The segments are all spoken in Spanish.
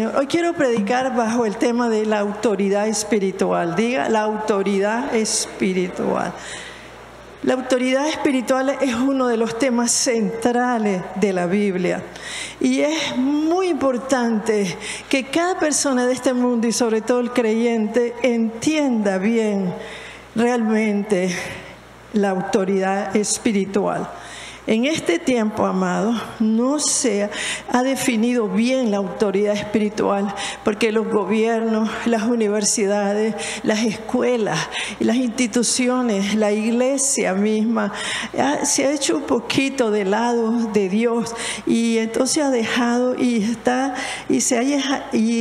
Hoy quiero predicar bajo el tema de la autoridad espiritual. Diga, la autoridad espiritual. La autoridad espiritual es uno de los temas centrales de la Biblia. Y es muy importante que cada persona de este mundo y sobre todo el creyente entienda bien realmente la autoridad espiritual. En este tiempo, amado, no se ha definido bien la autoridad espiritual, porque los gobiernos, las universidades, las escuelas, las instituciones, la iglesia misma, se ha hecho un poquito de lado de Dios y entonces ha dejado y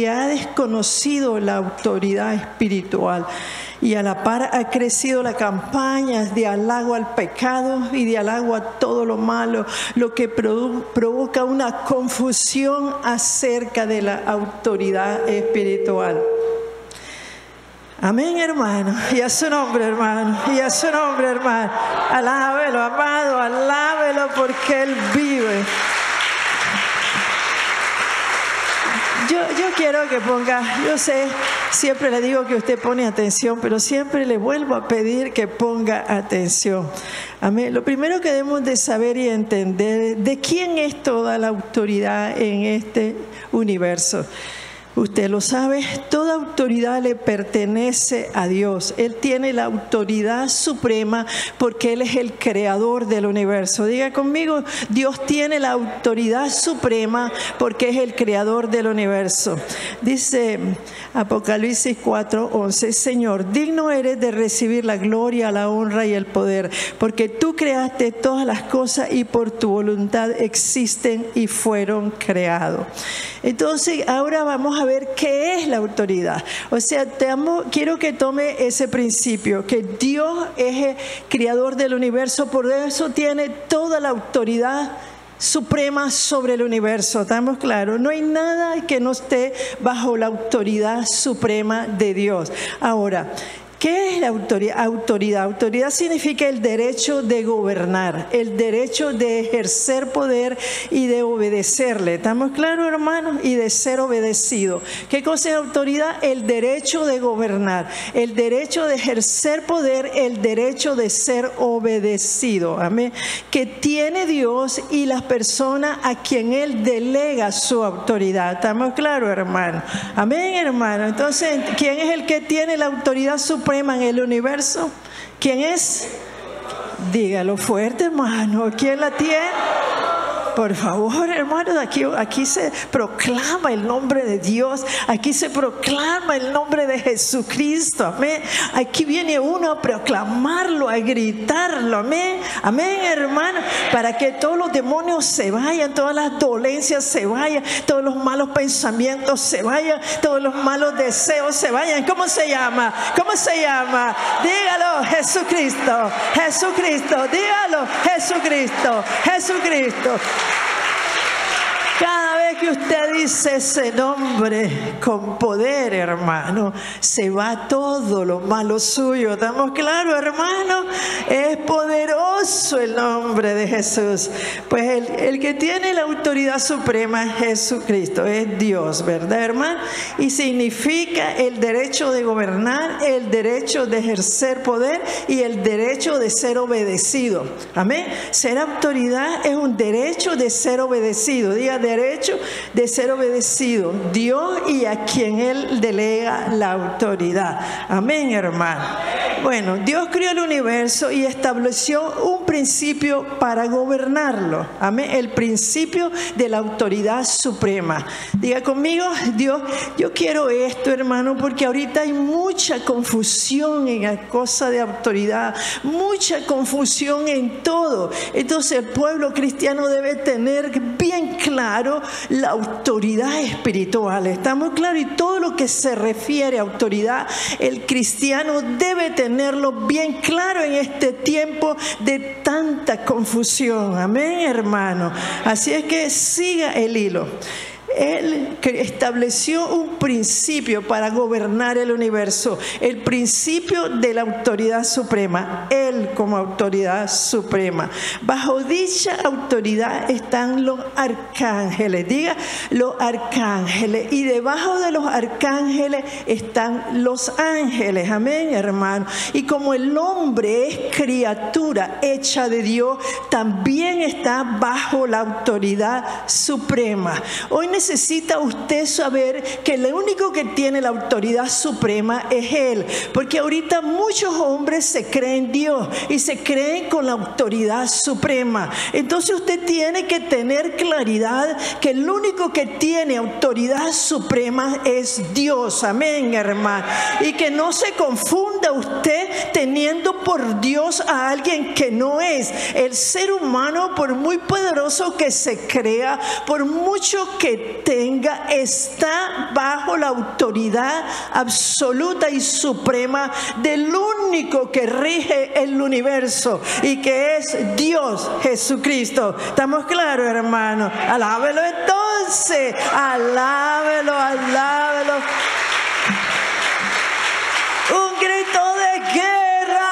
ha desconocido la autoridad espiritual. Y a la par ha crecido la campaña de halago al pecado y de halago a todo lo malo, lo que provoca una confusión acerca de la autoridad espiritual. Amén, hermano. Y a su nombre, hermano. Y a su nombre, hermano. Alábelo, amado, alábelo porque Él vive. Yo quiero que ponga, yo sé, siempre le digo que usted pone atención, pero siempre le vuelvo a pedir que ponga atención. Amén. Lo primero que debemos de saber y entender, ¿de quién es toda la autoridad en este universo? Usted lo sabe, toda autoridad le pertenece a Dios. Él tiene la autoridad suprema porque Él es el creador del universo. Diga conmigo, Dios tiene la autoridad suprema porque es el creador del universo. Dice Apocalipsis 4:11, Señor, digno eres de recibir la gloria, la honra y el poder, porque tú creaste todas las cosas y por tu voluntad existen y fueron creados. Entonces, ahora vamos a ver qué es la autoridad. O sea, quiero que tome ese principio, que Dios es el creador del universo, por eso tiene toda la autoridad suprema sobre el universo. ¿Estamos claros? No hay nada que no esté bajo la autoridad suprema de Dios. Ahora, ¿qué es la autoridad? Autoridad significa el derecho de gobernar, el derecho de ejercer poder y de obedecerle. ¿Estamos claros, hermanos? Y de ser obedecido. ¿Qué cosa es autoridad? El derecho de gobernar, el derecho de ejercer poder, el derecho de ser obedecido. Amén. Que tiene Dios y las personas a quien Él delega su autoridad. ¿Estamos claros, hermanos? Amén, hermano. Entonces, ¿quién es el que tiene la autoridad suprema en el universo? ¿Quién es? Dígalo fuerte, hermano. ¿Quién la tiene? Por favor, hermanos, aquí se proclama el nombre de Dios. Aquí se proclama el nombre de Jesucristo. Amén. Aquí viene uno a proclamarlo, a gritarlo. Amén. Amén, hermano. Para que todos los demonios se vayan, todas las dolencias se vayan, todos los malos pensamientos se vayan, todos los malos deseos se vayan. ¿Cómo se llama? ¿Cómo se llama? Dígalo, Jesucristo. Jesucristo. Dígalo, Jesucristo. Jesucristo. Cada vez que usted dice ese nombre con poder, hermano, se va todo lo malo suyo. ¿Estamos claros, hermano? Es poderoso el nombre de Jesús. Pues el que tiene la autoridad suprema es Jesucristo, es Dios, ¿verdad, hermano? Y significa el derecho de gobernar, el derecho de ejercer poder y el derecho de ser obedecido. Amén. Ser autoridad es un derecho de ser obedecido. Diga, derecho de ser obedecido, Dios y a quien Él delega la autoridad. Amén, hermano. Bueno, Dios creó el universo y estableció un principio para gobernarlo. Amén. El principio de la autoridad suprema. Diga conmigo, Dios, yo quiero esto, hermano, porque ahorita hay mucha confusión en la cosa de autoridad, mucha confusión en todo. Entonces el pueblo cristiano debe tener bien claro la autoridad espiritual. ¿Estamos claros? Y todo lo que se refiere a autoridad, el cristiano debe tenerlo bien claro en este tiempo de tanta confusión. Amén, hermano. Así es que siga el hilo. Él estableció un principio para gobernar el universo, el principio de la autoridad suprema, Él como autoridad suprema. Bajo dicha autoridad están los arcángeles, diga los arcángeles, y debajo de los arcángeles están los ángeles, amén, hermano. Y como el hombre es criatura hecha de Dios, también está bajo la autoridad suprema. Hoy necesita usted saber que el único que tiene la autoridad suprema es Él, porque ahorita muchos hombres se creen Dios y se creen con la autoridad suprema. Entonces usted tiene que tener claridad que el único que tiene autoridad suprema es Dios, amén, hermano. Y que no se confunda usted teniendo por Dios a alguien que no es. El ser humano, por muy poderoso que se crea, por mucho que tenga, está bajo la autoridad absoluta y suprema del único que rige el universo, y que es Dios Jesucristo. ¿Estamos claros, hermano? Alábelo entonces, alábelo, alábelo. Un grito de guerra.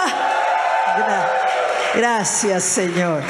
Gracias, Señor.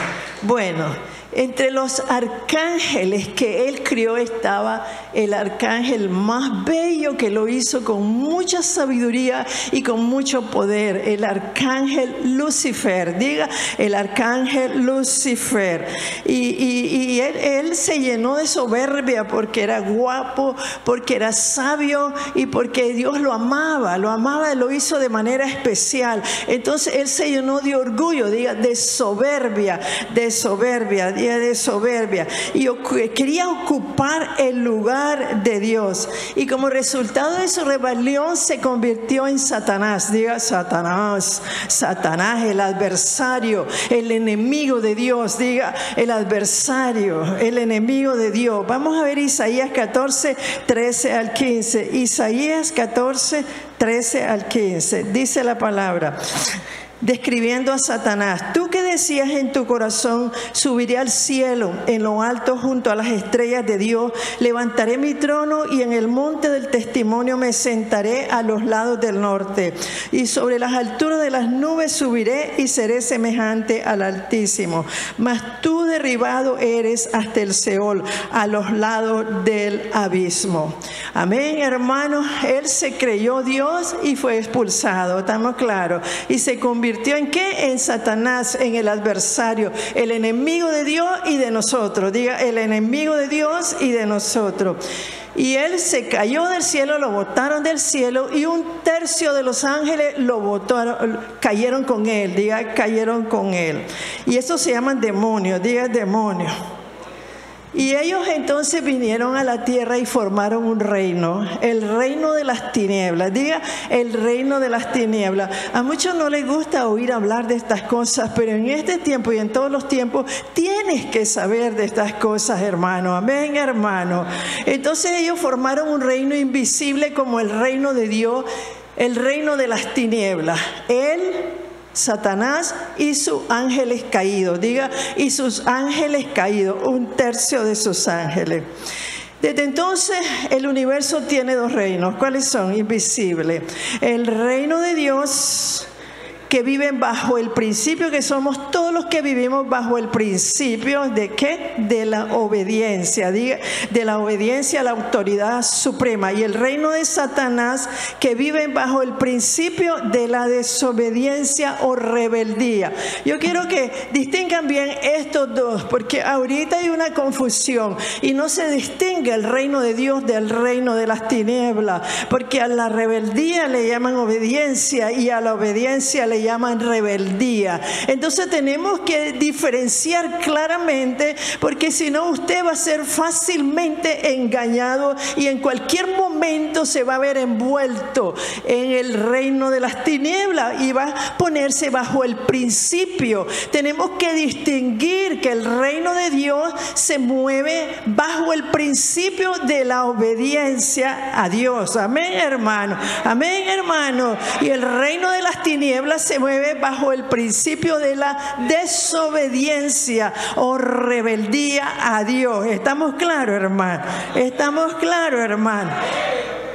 Bueno, entre los arcángeles que Él crió estaba el arcángel más bello, que lo hizo con mucha sabiduría y con mucho poder, el arcángel Lucifer. Diga, el arcángel Lucifer. Y él se llenó de soberbia porque era guapo, porque era sabio y porque Dios lo amaba, lo hizo de manera especial. Entonces Él se llenó de orgullo, diga, de soberbia, de soberbia, y quería ocupar el lugar de Dios, y como resultado de su rebelión se convirtió en Satanás. Diga, Satanás, el adversario, el enemigo de Dios. Diga, el adversario, el enemigo de Dios. Vamos a ver Isaías 14, 13 al 15. Isaías 14, 13 al 15. Dice la palabra, describiendo a Satanás: tú que decías en tu corazón, subiré al cielo, en lo alto junto a las estrellas de Dios, levantaré mi trono y en el monte del testimonio me sentaré a los lados del norte, y sobre las alturas de las nubes subiré y seré semejante al Altísimo. Mas tú derribado eres hasta el Seol, a los lados del abismo. Amén, hermanos. Él se creyó Dios y fue expulsado, estamos claros, y se convirtió ¿en qué? En Satanás, en el adversario, el enemigo de Dios y de nosotros. Diga, el enemigo de Dios y de nosotros. Y él se cayó del cielo, lo botaron del cielo, y un tercio de los ángeles lo botaron, cayeron con él. Diga, cayeron con él. Y eso se llaman demonios. Diga, demonios. Y ellos entonces vinieron a la tierra y formaron un reino, el reino de las tinieblas. Diga, el reino de las tinieblas. A muchos no les gusta oír hablar de estas cosas, pero en este tiempo y en todos los tiempos tienes que saber de estas cosas, hermano. Amén, hermano. Entonces ellos formaron un reino invisible como el reino de Dios, el reino de las tinieblas. Satanás y sus ángeles caídos. Diga, y sus ángeles caídos, un tercio de sus ángeles. Desde entonces el universo tiene dos reinos. ¿Cuáles son? Invisibles. El reino de Dios, que viven bajo el principio, que somos todos los que vivimos bajo el principio de ¿qué? De la obediencia. Diga, de la obediencia a la autoridad suprema. Y el reino de Satanás, que viven bajo el principio de la desobediencia o rebeldía. Yo quiero que distingan bien estos dos, porque ahorita hay una confusión y no se distingue el reino de Dios del reino de las tinieblas, porque a la rebeldía le llaman obediencia y a la obediencia le llaman rebeldía. Entonces tenemos que diferenciar claramente, porque si no usted va a ser fácilmente engañado y en cualquier momento momento se va a ver envuelto en el reino de las tinieblas y va a ponerse bajo el principio. Tenemos que distinguir que el reino de Dios se mueve bajo el principio de la obediencia a Dios. Amén, hermano. Amén, hermano. Y el reino de las tinieblas se mueve bajo el principio de la desobediencia o rebeldía a Dios. ¿Estamos claros, hermano? ¿Estamos claros, hermano?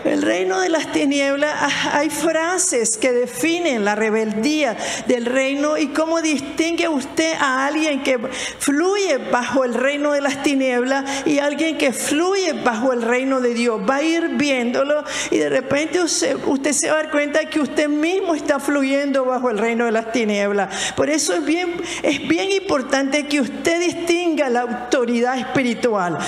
El reino de las tinieblas, hay frases que definen la rebeldía del reino y cómo distingue usted a alguien que fluye bajo el reino de las tinieblas y alguien que fluye bajo el reino de Dios. Va a ir viéndolo y de repente usted se va a dar cuenta que usted mismo está fluyendo bajo el reino de las tinieblas. Por eso es bien importante que usted distinga la autoridad espiritual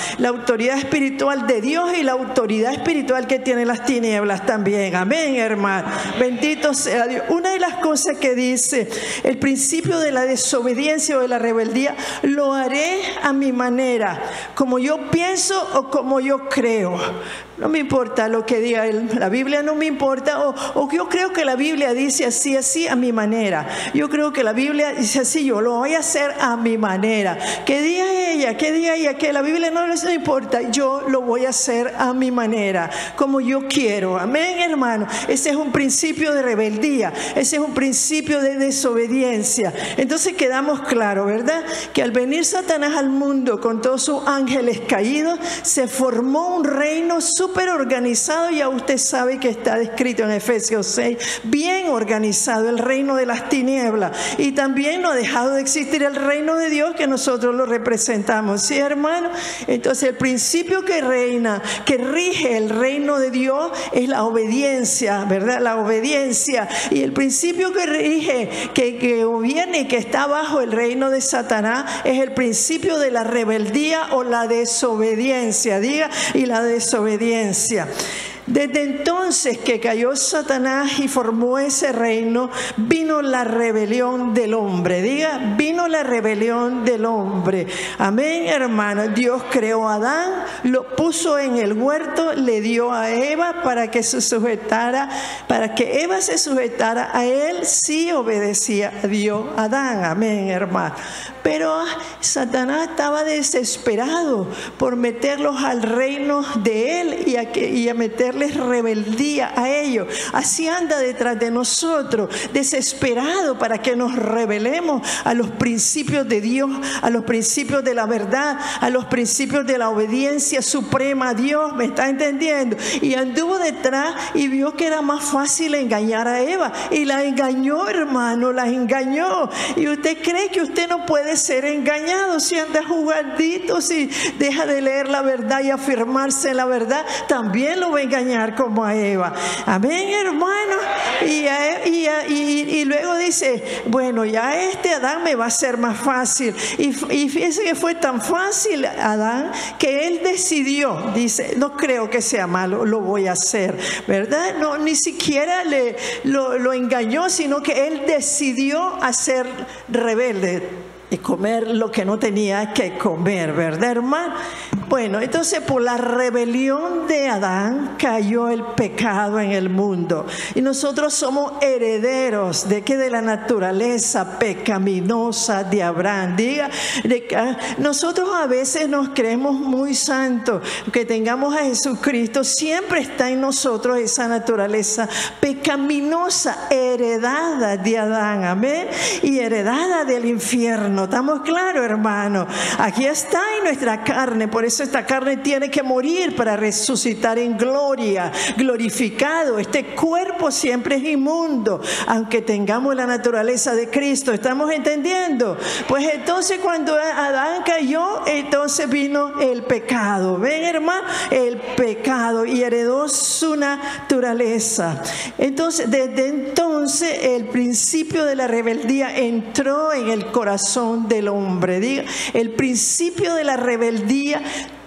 de Dios y la autoridad espiritual que tiene las tinieblas también. Amén, hermano. Bendito sea Dios. Una de las cosas que dice el principio de la desobediencia o de la rebeldía: lo haré a mi manera, como yo pienso o como yo creo. No me importa lo que diga la Biblia, no me importa, o yo creo que la Biblia dice así a mi manera. Yo creo que la Biblia dice así, yo lo voy a hacer a mi manera. Que diga ella, que la Biblia no les importa, yo lo voy a hacer a mi manera, como yo quiero. Amén, hermano. Ese es un principio de rebeldía, ese es un principio de desobediencia. Entonces quedamos claros, ¿verdad? Que al venir Satanás al mundo con todos sus ángeles caídos, se formó un reino súper organizado. Ya usted sabe que está descrito en Efesios 6, bien organizado el reino de las tinieblas, y también no ha dejado de existir el reino de Dios, que nosotros lo representamos. ¿Sí, hermano? Entonces el principio que reina, que rige el reino de Dios, es la obediencia, ¿verdad? La obediencia. Y el principio que rige, que viene, que está bajo el reino de Satanás, es el principio de la rebeldía o la desobediencia. Diga, y la desobediencia. Desde entonces que cayó Satanás y formó ese reino, vino la rebelión del hombre. Diga, vino la rebelión del hombre. Amén, hermano. Dios creó a Adán, lo puso en el huerto, le dio a Eva para que Eva se sujetara a él si obedecía a Dios, a Adán. Amén, hermano. Pero Satanás estaba desesperado por meterlos al reino de él y a meterles rebeldía a ellos. Así anda detrás de nosotros, desesperado para que nos rebelemos a los principios de Dios, a los principios de la verdad, a los principios de la obediencia suprema a Dios. ¿Me está entendiendo? Y anduvo detrás y vio que era más fácil engañar a Eva, y la engañó, hermano, la engañó. Y usted cree que usted no puede ser engañado si anda jugadito, si deja de leer la verdad y afirmarse en la verdad, también lo va a engañar como a Eva. Amén, hermano. Y luego dice, bueno, ya Adán me va a ser más fácil. Y fíjese que fue tan fácil Adán que él decidió, dice, no creo que sea malo, lo voy a hacer, ¿verdad? No, ni siquiera lo engañó, sino que él decidió hacer rebelde y comer lo que no tenía que comer, ¿verdad, hermano? Bueno, entonces por la rebelión de Adán cayó el pecado en el mundo. Y nosotros somos herederos de que de la naturaleza pecaminosa de Abraham. Diga, nosotros a veces nos creemos muy santos, que tengamos a Jesucristo, siempre está en nosotros esa naturaleza pecaminosa, heredada de Adán, amén, y heredada del infierno. ¿Estamos claros, hermano? Aquí está en nuestra carne, por eso esta carne tiene que morir para resucitar en gloria, glorificado. Este cuerpo siempre es inmundo, aunque tengamos la naturaleza de Cristo. ¿Estamos entendiendo? Pues entonces cuando Adán cayó, entonces vino el pecado. ¿Ven, hermano? El pecado, y heredó su naturaleza. Entonces, desde entonces, el principio de la rebeldía entró en el corazón del hombre. Diga, el principio de la rebeldía.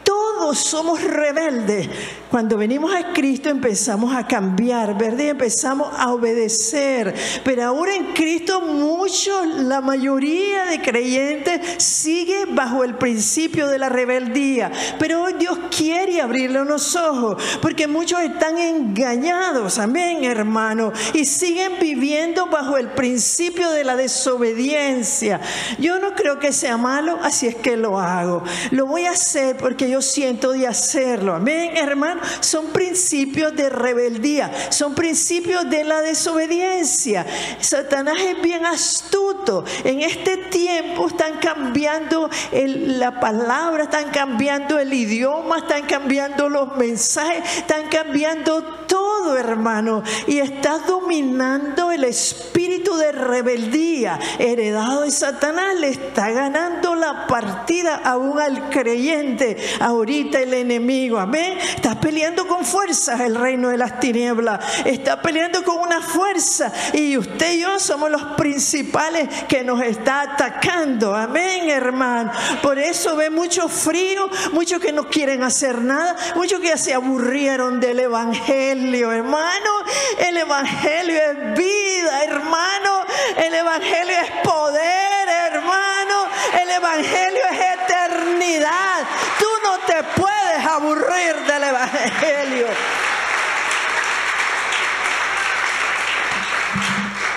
Todo todos somos rebeldes. Cuando venimos a Cristo empezamos a cambiar, ¿verdad? Y empezamos a obedecer. Pero ahora en Cristo muchos, la mayoría de creyentes sigue bajo el principio de la rebeldía. Pero hoy Dios quiere abrirle los ojos, porque muchos están engañados, amén, hermano, y siguen viviendo bajo el principio de la desobediencia. Yo no creo que sea malo, así es que lo hago. Lo voy a hacer porque yo siento de hacerlo, amén, hermano. Son principios de rebeldía, son principios de la desobediencia. Satanás es bien astuto. En este tiempo están cambiando la palabra, están cambiando el idioma, están cambiando los mensajes, están cambiando todo, hermano, y está dominando el espíritu de rebeldía heredado de Satanás. Le está ganando la partida aún al creyente ahorita el enemigo, amén. Está peleando con fuerzas el reino de las tinieblas, está peleando con una fuerza, y usted y yo somos los principales que nos está atacando, amén, hermano. Por eso ve mucho frío, muchos que no quieren hacer nada, muchos que ya se aburrieron del evangelio, hermano. El evangelio es vida, hermano. El evangelio es poder, hermano. El evangelio es eternidad. Tú no te puedes aburrir del evangelio.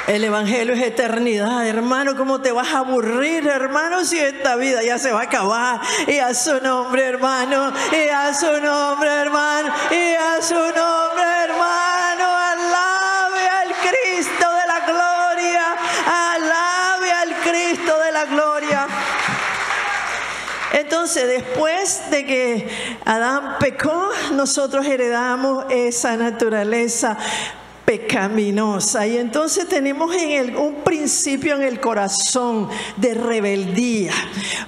El evangelio es eternidad, hermano. ¿Cómo te vas a aburrir, hermano, si esta vida ya se va a acabar? Y a su nombre, hermano, y a su nombre, hermano, y a su nombre, hermano. Alabe al Cristo de la gloria, alabe al Cristo de la gloria. Entonces, después de que Adán pecó, nosotros heredamos esa naturaleza pecaminosa, y entonces tenemos un principio en el corazón de rebeldía.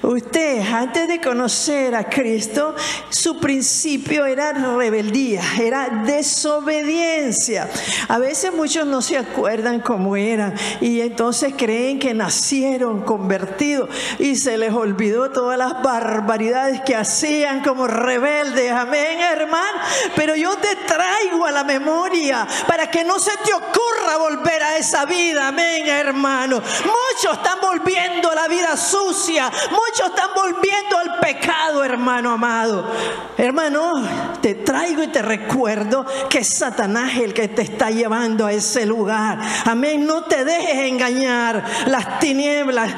Usted, antes de conocer a Cristo, su principio era rebeldía, era desobediencia. A veces muchos no se acuerdan cómo eran, y entonces creen que nacieron convertidos y se les olvidó todas las barbaridades que hacían como rebeldes, amén, hermano. Pero yo te traigo a la memoria para que no se te ocurra volver a esa vida, amén, hermano. Muchos están volviendo a la vida sucia, muchos están volviendo al pecado, hermano amado. Hermano, te traigo y te recuerdo que es Satanás el que te está llevando a ese lugar, amén. No te dejes engañar. Las tinieblas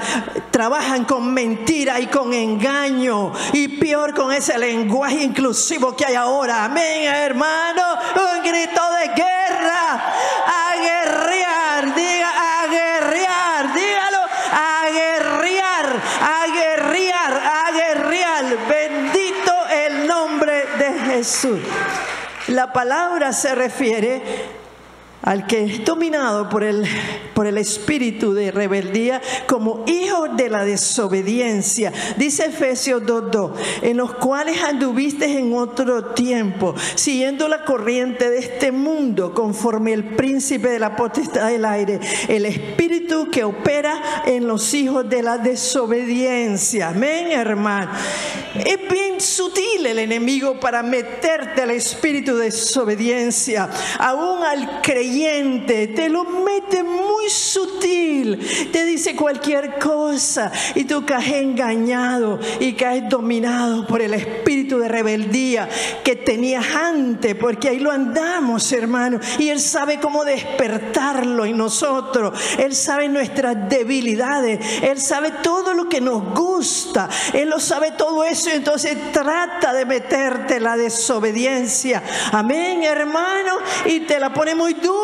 trabajan con mentira y con engaño, y peor con ese lenguaje inclusivo que hay ahora, amén, hermano. Un grito de guerra. A guerrear, diga a guerrear, dígalo, a guerrear, a guerrear, a guerrear. Bendito el nombre de Jesús. La palabra se refiere al que es dominado por el espíritu de rebeldía como hijo de la desobediencia. Dice Efesios 2:2, en los cuales anduviste en otro tiempo, siguiendo la corriente de este mundo, conforme el príncipe de la potestad del aire, el espíritu que opera en los hijos de la desobediencia. Amén, hermano. Es bien sutil el enemigo para meterte al espíritu de desobediencia, aún al creyente. Te lo mete muy sutil, te dice cualquier cosa y tú caes engañado y caes dominado por el espíritu de rebeldía que tenías antes, porque ahí lo andamos, hermano, y Él sabe cómo despertarlo en nosotros. Él sabe nuestras debilidades, Él sabe todo lo que nos gusta, Él lo sabe todo eso, y entonces trata de meterte la desobediencia, amén, hermano, y te la pone muy dulce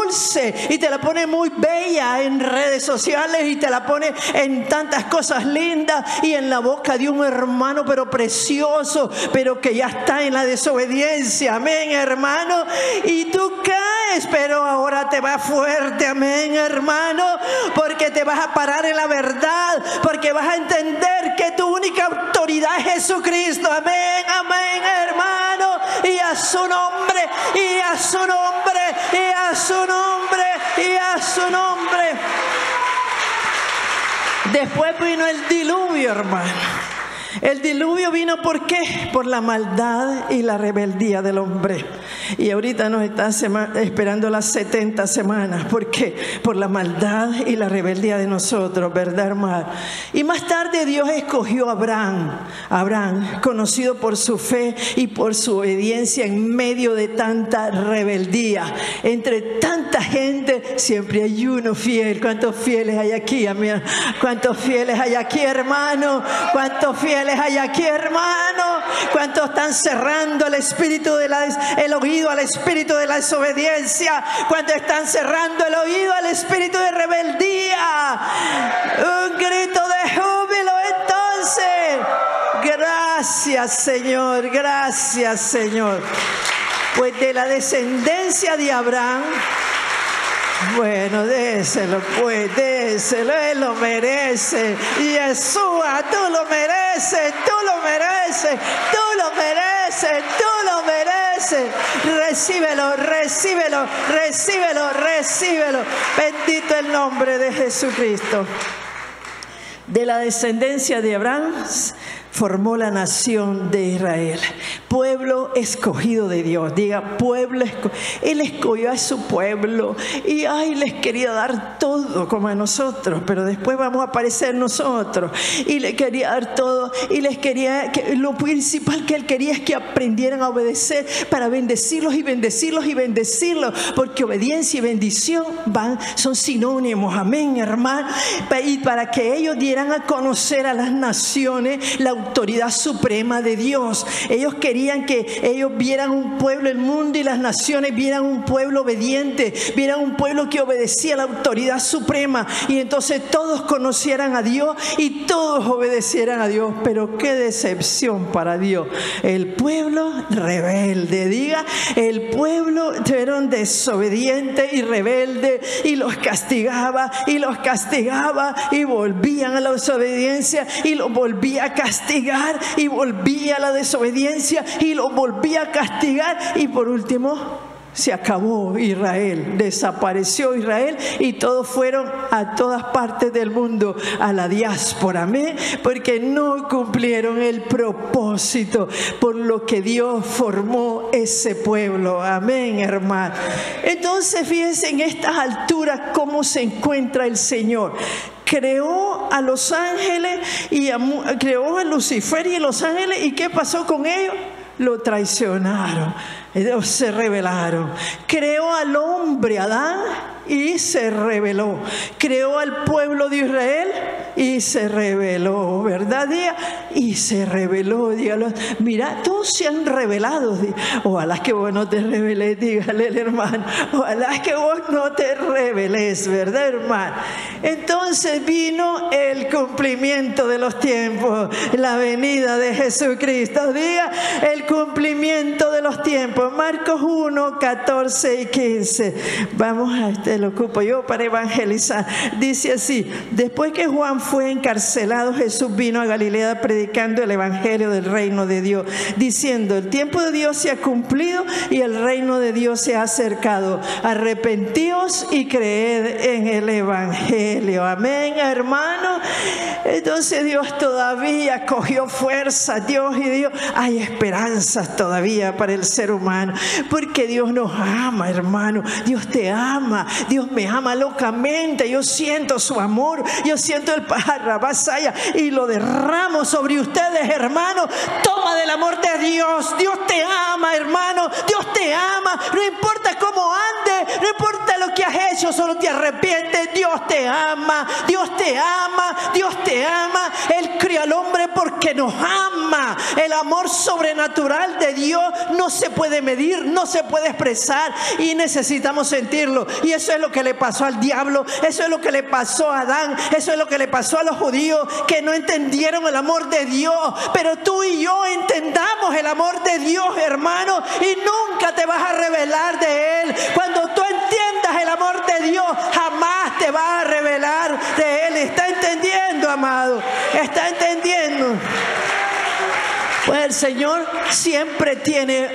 y te la pone muy bella en redes sociales, y te la pone en tantas cosas lindas y en la boca de un hermano pero precioso, pero que ya está en la desobediencia, amén, hermano, y tú caes, pero ahora te va fuerte, amén, hermano, porque te vas a parar en la verdad, porque vas a entender que tu única autoridad es Jesucristo, amén, amén, hermano, y a su nombre, y a su nombre, y a su nombre, y a su nombre. Después vino el diluvio, hermano. El diluvio vino ¿por qué? Por la maldad y la rebeldía del hombre. Y ahorita nos está esperando las 70 semanas. ¿Por qué? Por la maldad y la rebeldía de nosotros, ¿verdad, hermano? Y más tarde Dios escogió a Abraham, conocido por su fe y por su obediencia en medio de tanta rebeldía. Entre tanta gente siempre hay uno fiel. ¿Cuántos fieles hay aquí, amigo? ¿Cuántos fieles hay aquí, hermano? ¿Cuántos fieles hay aquí, hermano? ¿Cuántos están cerrando el oído al espíritu de la desobediencia? ¿Cuántos están cerrando el oído al espíritu de rebeldía? Un grito de júbilo entonces. Gracias, Señor, gracias, Señor. Pues de la descendencia de Abraham, bueno, déselo, pues, déselo, él lo merece. Yeshua, tú lo mereces, tú lo mereces, tú lo mereces, tú lo mereces. Recíbelo, recíbelo, recíbelo, recíbelo. Bendito el nombre de Jesucristo. De la descendencia de Abraham formó la nación de Israel, pueblo escogido de Dios. Diga, pueblo escogido. Él escogió a su pueblo y les quería dar todo como a nosotros, pero después vamos a aparecer nosotros y le quería dar todo y les quería, lo principal que él quería es que aprendieran a obedecer para bendecirlos y bendecirlos y bendecirlos, porque obediencia y bendición son sinónimos, amén, hermano. Y para que ellos dieran a conocer a las naciones la autoridad suprema de Dios. Ellos querían que ellos vieran un pueblo, el mundo y las naciones vieran un pueblo obediente, vieran un pueblo que obedecía a la autoridad suprema, y entonces todos conocieran a Dios y todos obedecieran a Dios. Pero qué decepción para Dios, el pueblo rebelde. Diga, el pueblo fueron desobedientes y rebeldes, y los castigaba y los castigaba, y volvían a la desobediencia y los volvía a castigar, y volvía a la desobediencia y lo volvía a castigar, y por último se acabó Israel, desapareció Israel y todos fueron a todas partes del mundo, a la diáspora, amén, porque no cumplieron el propósito por lo que Dios formó ese pueblo, amén, hermano. Entonces fíjense en estas alturas cómo se encuentra el Señor. Creó a los ángeles y creó a Lucifer y a los ángeles, ¿y qué pasó con ellos? Lo traicionaron, ellos se rebelaron. Creó al hombre, Adán, y se rebeló. Creó al pueblo de Israel y se rebeló, ¿verdad? Y se rebeló. Dígalo. Mira, todos se han rebelado. Ojalá que vos no te rebeles, dígale al hermano. Ojalá que vos no te rebeles, ¿verdad, hermano? Entonces vino el cumplimiento de los tiempos, la venida de Jesucristo. Diga, el cumplimiento de los tiempos. Marcos 1, 14 y 15. Vamos a lo ocupo yo para evangelizar. Dice así: después que Juan fue encarcelado, Jesús vino a Galilea predicando el evangelio del reino de Dios, diciendo: el tiempo de Dios se ha cumplido y el reino de Dios se ha acercado. Arrepentíos y creed en el evangelio. Amén, hermano. Entonces Dios todavía cogió fuerza. Dios y Dios, hay esperanzas todavía para el ser humano, porque Dios nos ama, hermano. Dios te ama. Dios me ama locamente. Yo siento su amor. Yo siento el parrabasaya y lo derramo sobre ustedes, hermano. Toma del amor de Dios. Dios te ama, hermano. Dios te ama. No importa cómo andes, no importa lo que has hecho, solo te arrepientes. Dios te ama. Dios te ama. Dios te ama. Él crió al hombre porque nos ama. El amor sobrenatural de Dios no se puede medir, no se puede expresar, y necesitamos sentirlo. Y eso es lo que le pasó al diablo, eso es lo que le pasó a Adán, eso es lo que le pasó a los judíos, que no entendieron el amor de Dios. Pero tú y yo entendamos el amor de Dios, hermano, y nunca te vas a rebelar de Él. Cuando tú entiendas el amor de Dios, jamás te vas a rebelar de Él. ¿Está entendiendo, amado? ¿Está entendiendo? Pues el Señor siempre tiene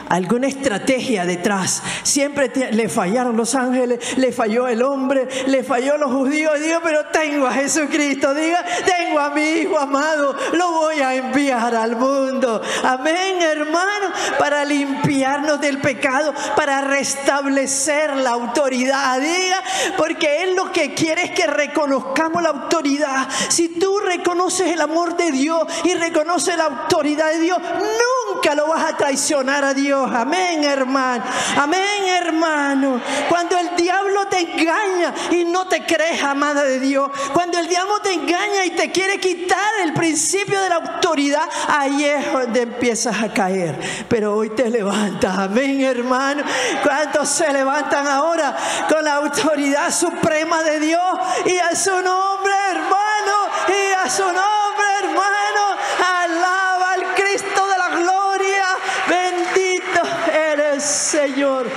alguna estrategia detrás. Siempre le fallaron los ángeles, le falló el hombre, le falló los judíos. Diga, pero tengo a Jesucristo. Diga, tengo a mi Hijo amado, lo voy a enviar al mundo. Amén, hermano, para limpiarnos del pecado, para restablecer la autoridad. Diga, porque Él lo que quiere es que reconozcamos la autoridad. Si tú reconoces el amor de Dios y reconoces la autoridad de Dios, nunca lo vas a traicionar a Dios. Amén, hermano. Amén, hermano. Cuando el diablo te engaña y no te crees amada de Dios, cuando el diablo te engaña y te quiere quitar el principio de la autoridad, ahí es donde empiezas a caer. Pero hoy te levantas. Amén, hermano. ¿Cuántos se levantan ahora con la autoridad suprema de Dios? Y a su nombre, hermano, y a su nombre, hermano, alaba al Cristo de la gloria. Bendito eres, Señor.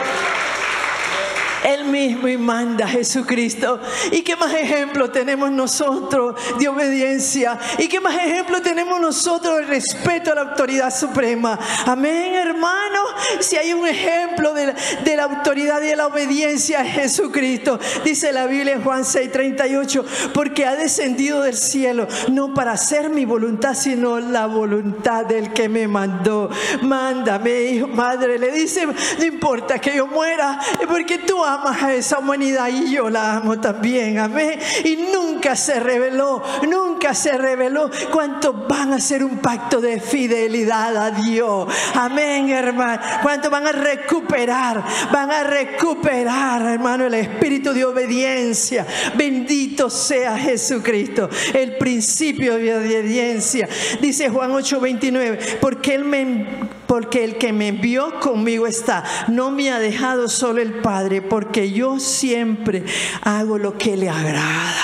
Él mismo y manda a Jesucristo. ¿Y qué más ejemplo tenemos nosotros de obediencia? ¿Y qué más ejemplo tenemos nosotros de respeto a la autoridad suprema? Amén, hermano. Si hay un ejemplo de la autoridad y de la obediencia a Jesucristo, dice la Biblia en Juan 6:38, porque ha descendido del cielo no para hacer mi voluntad, sino la voluntad del que me mandó. Mándame, hijo, madre, le dice, no importa que yo muera, porque tú amas a esa humanidad y yo la amo también. Amén. Y nunca se reveló cuántos van a hacer un pacto de fidelidad a Dios. Amén, hermano. Cuántos van a recuperar, hermano, el espíritu de obediencia. Bendito sea Jesucristo, el principio de obediencia. Dice Juan 8:29, porque el que me envió conmigo está, no me ha dejado solo el Padre, porque yo siempre hago lo que le agrada.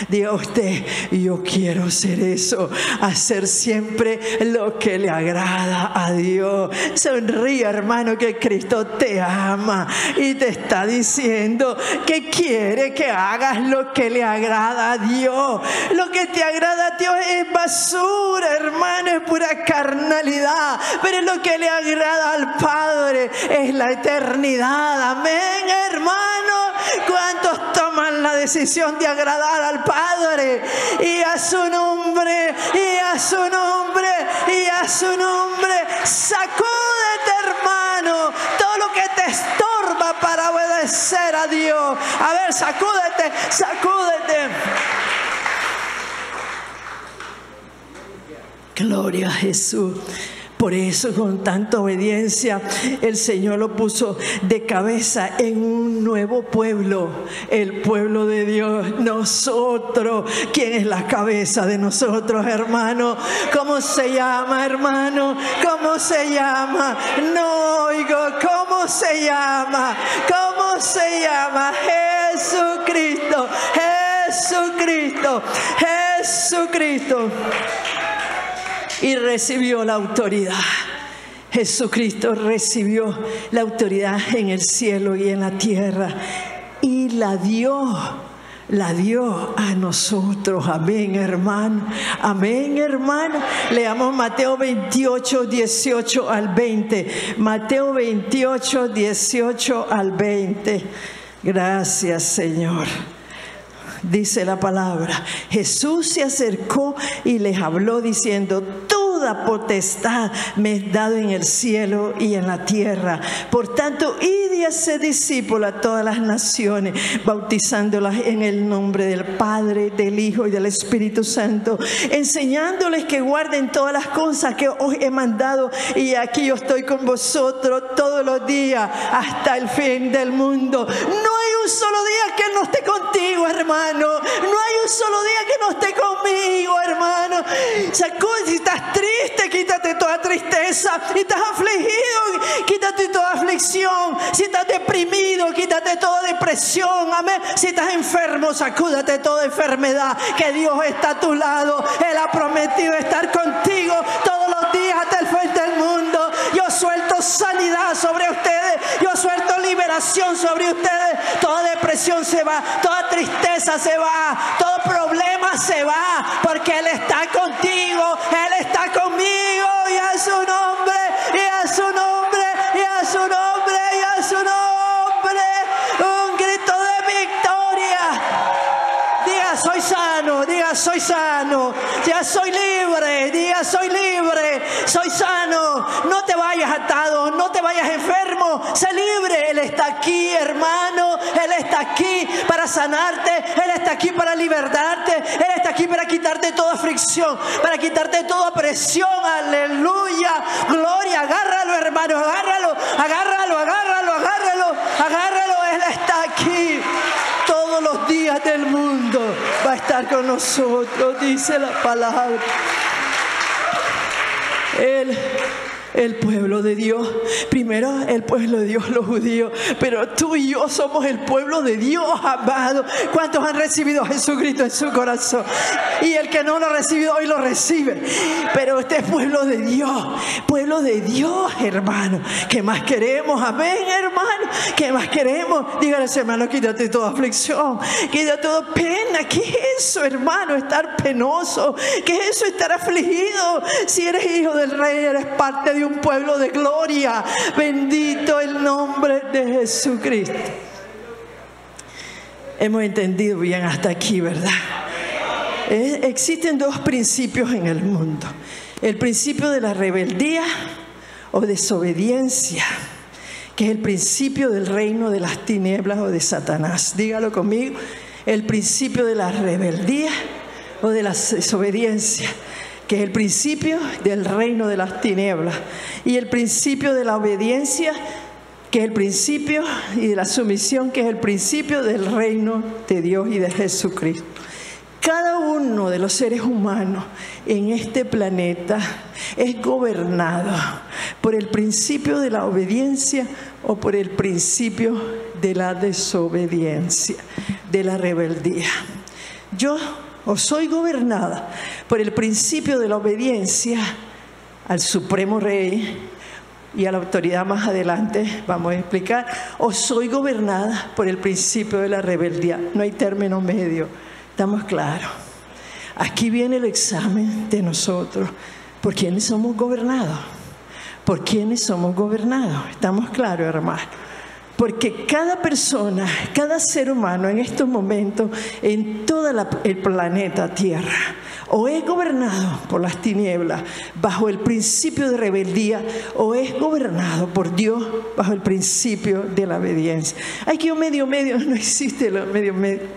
Diga usted, yo quiero hacer eso, hacer siempre lo que le agrada a Dios. Sonríe, hermano, que Cristo te ama y te está diciendo que quiere que hagas lo que le agrada a Dios. Lo que te agrada a Dios es basura, hermano, es pura carnalidad, pero lo que le agrada al Padre es la eternidad. Amén, hermano. ¿Cuántos toman la decisión de agradar al Padre? Y a su nombre, y a su nombre, y a su nombre. Sacúdete, hermano, todo lo que te estorba para obedecer a Dios. A ver, sacúdete. Gloria a Jesús. Por eso, con tanta obediencia, el Señor lo puso de cabeza en un nuevo pueblo, el pueblo de Dios. Nosotros, ¿quién es la cabeza de nosotros, hermano? ¿Cómo se llama, hermano? ¿Cómo se llama? No oigo, ¿cómo se llama? ¿Cómo se llama? Jesucristo, Jesucristo, Jesucristo. Y recibió la autoridad. Jesucristo recibió la autoridad en el cielo y en la tierra y la dio a nosotros. Amén, hermano. Amén, hermano. Leamos Mateo 28, 18 al 20. Mateo 28, 18 al 20. Gracias, Señor. Dice la palabra: Jesús se acercó y les habló diciendo: toda potestad me es dado en el cielo y en la tierra. Por tanto, id y haced discípulos a todas las naciones, bautizándolas en el nombre del Padre, del Hijo y del Espíritu Santo, enseñándoles que guarden todas las cosas que os he mandado. Y aquí yo estoy con vosotros todos los días hasta el fin del mundo. No hay un solo día que no esté contigo, hermano. No hay un solo día que no esté conmigo, hermano. Si estás triste, quítate toda tristeza. Si estás afligido, quítate toda aflicción. Si estás deprimido, quítate toda depresión. Amén. Si estás enfermo, sacúdate toda enfermedad. Que Dios está a tu lado. Él ha prometido estar contigo todos los días hasta el fin del mundo. Yo suelto sanidad sobre ustedes. Yo suelto liberación sobre ustedes. Toda depresión se va. Toda tristeza se va. Todo problema se va. Porque Él está contigo. Él está conmigo. Y a su nombre. Y a su nombre. Y soy sano, ya soy libre. Diga, soy libre, soy sano. No te vayas atado, no te vayas enfermo, sé libre. Él está aquí, hermano, Él está aquí para sanarte, Él está aquí para libertarte, Él está aquí para quitarte toda aflicción, para quitarte toda presión. Aleluya, gloria. Agárralo, hermano, agárralo, agárralo, agárralo, agárralo, agárralo. Él está aquí. Todos los días del mundo va a estar con nosotros, dice la palabra. El pueblo de Dios, primero el pueblo de Dios, los judíos, pero tú y yo somos el pueblo de Dios, amado. ¿Cuántos han recibido a Jesucristo en su corazón? Y el que no lo ha recibido hoy lo recibe. Pero este es pueblo de Dios, hermano. ¿Qué más queremos? Amén, hermano. ¿Qué más queremos? Dígale, hermano, quítate toda aflicción, quítate toda pena. ¿Qué es eso, hermano? Estar penoso. ¿Qué es eso, estar afligido? Si eres hijo del Rey, eres parte de un pueblo de gloria. Bendito el nombre de Jesucristo. Hemos entendido bien hasta aquí, ¿verdad? Existen dos principios en el mundo: el principio de la rebeldía o desobediencia, que es el principio del reino de las tinieblas o de Satanás. Dígalo conmigo: el principio de la rebeldía o de la desobediencia, que es el principio del reino de las tinieblas, y el principio de la obediencia, que es el principio, y de la sumisión, que es el principio del reino de Dios y de Jesucristo. Cada uno de los seres humanos en este planeta es gobernado por el principio de la obediencia o por el principio de la desobediencia, de la rebeldía. Yo soy gobernada por el principio de la obediencia al Supremo Rey y a la autoridad. Más adelante vamos a explicar. O soy gobernada por el principio de la rebeldía. No hay término medio. ¿Estamos claros? Aquí viene el examen de nosotros. ¿Por quiénes somos gobernados? ¿Por quiénes somos gobernados? ¿Estamos claros, hermano? Porque cada persona, cada ser humano en estos momentos, en todo el planeta Tierra, o es gobernado por las tinieblas bajo el principio de rebeldía, o es gobernado por Dios bajo el principio de la obediencia. Hay que un medio, no existe el medio.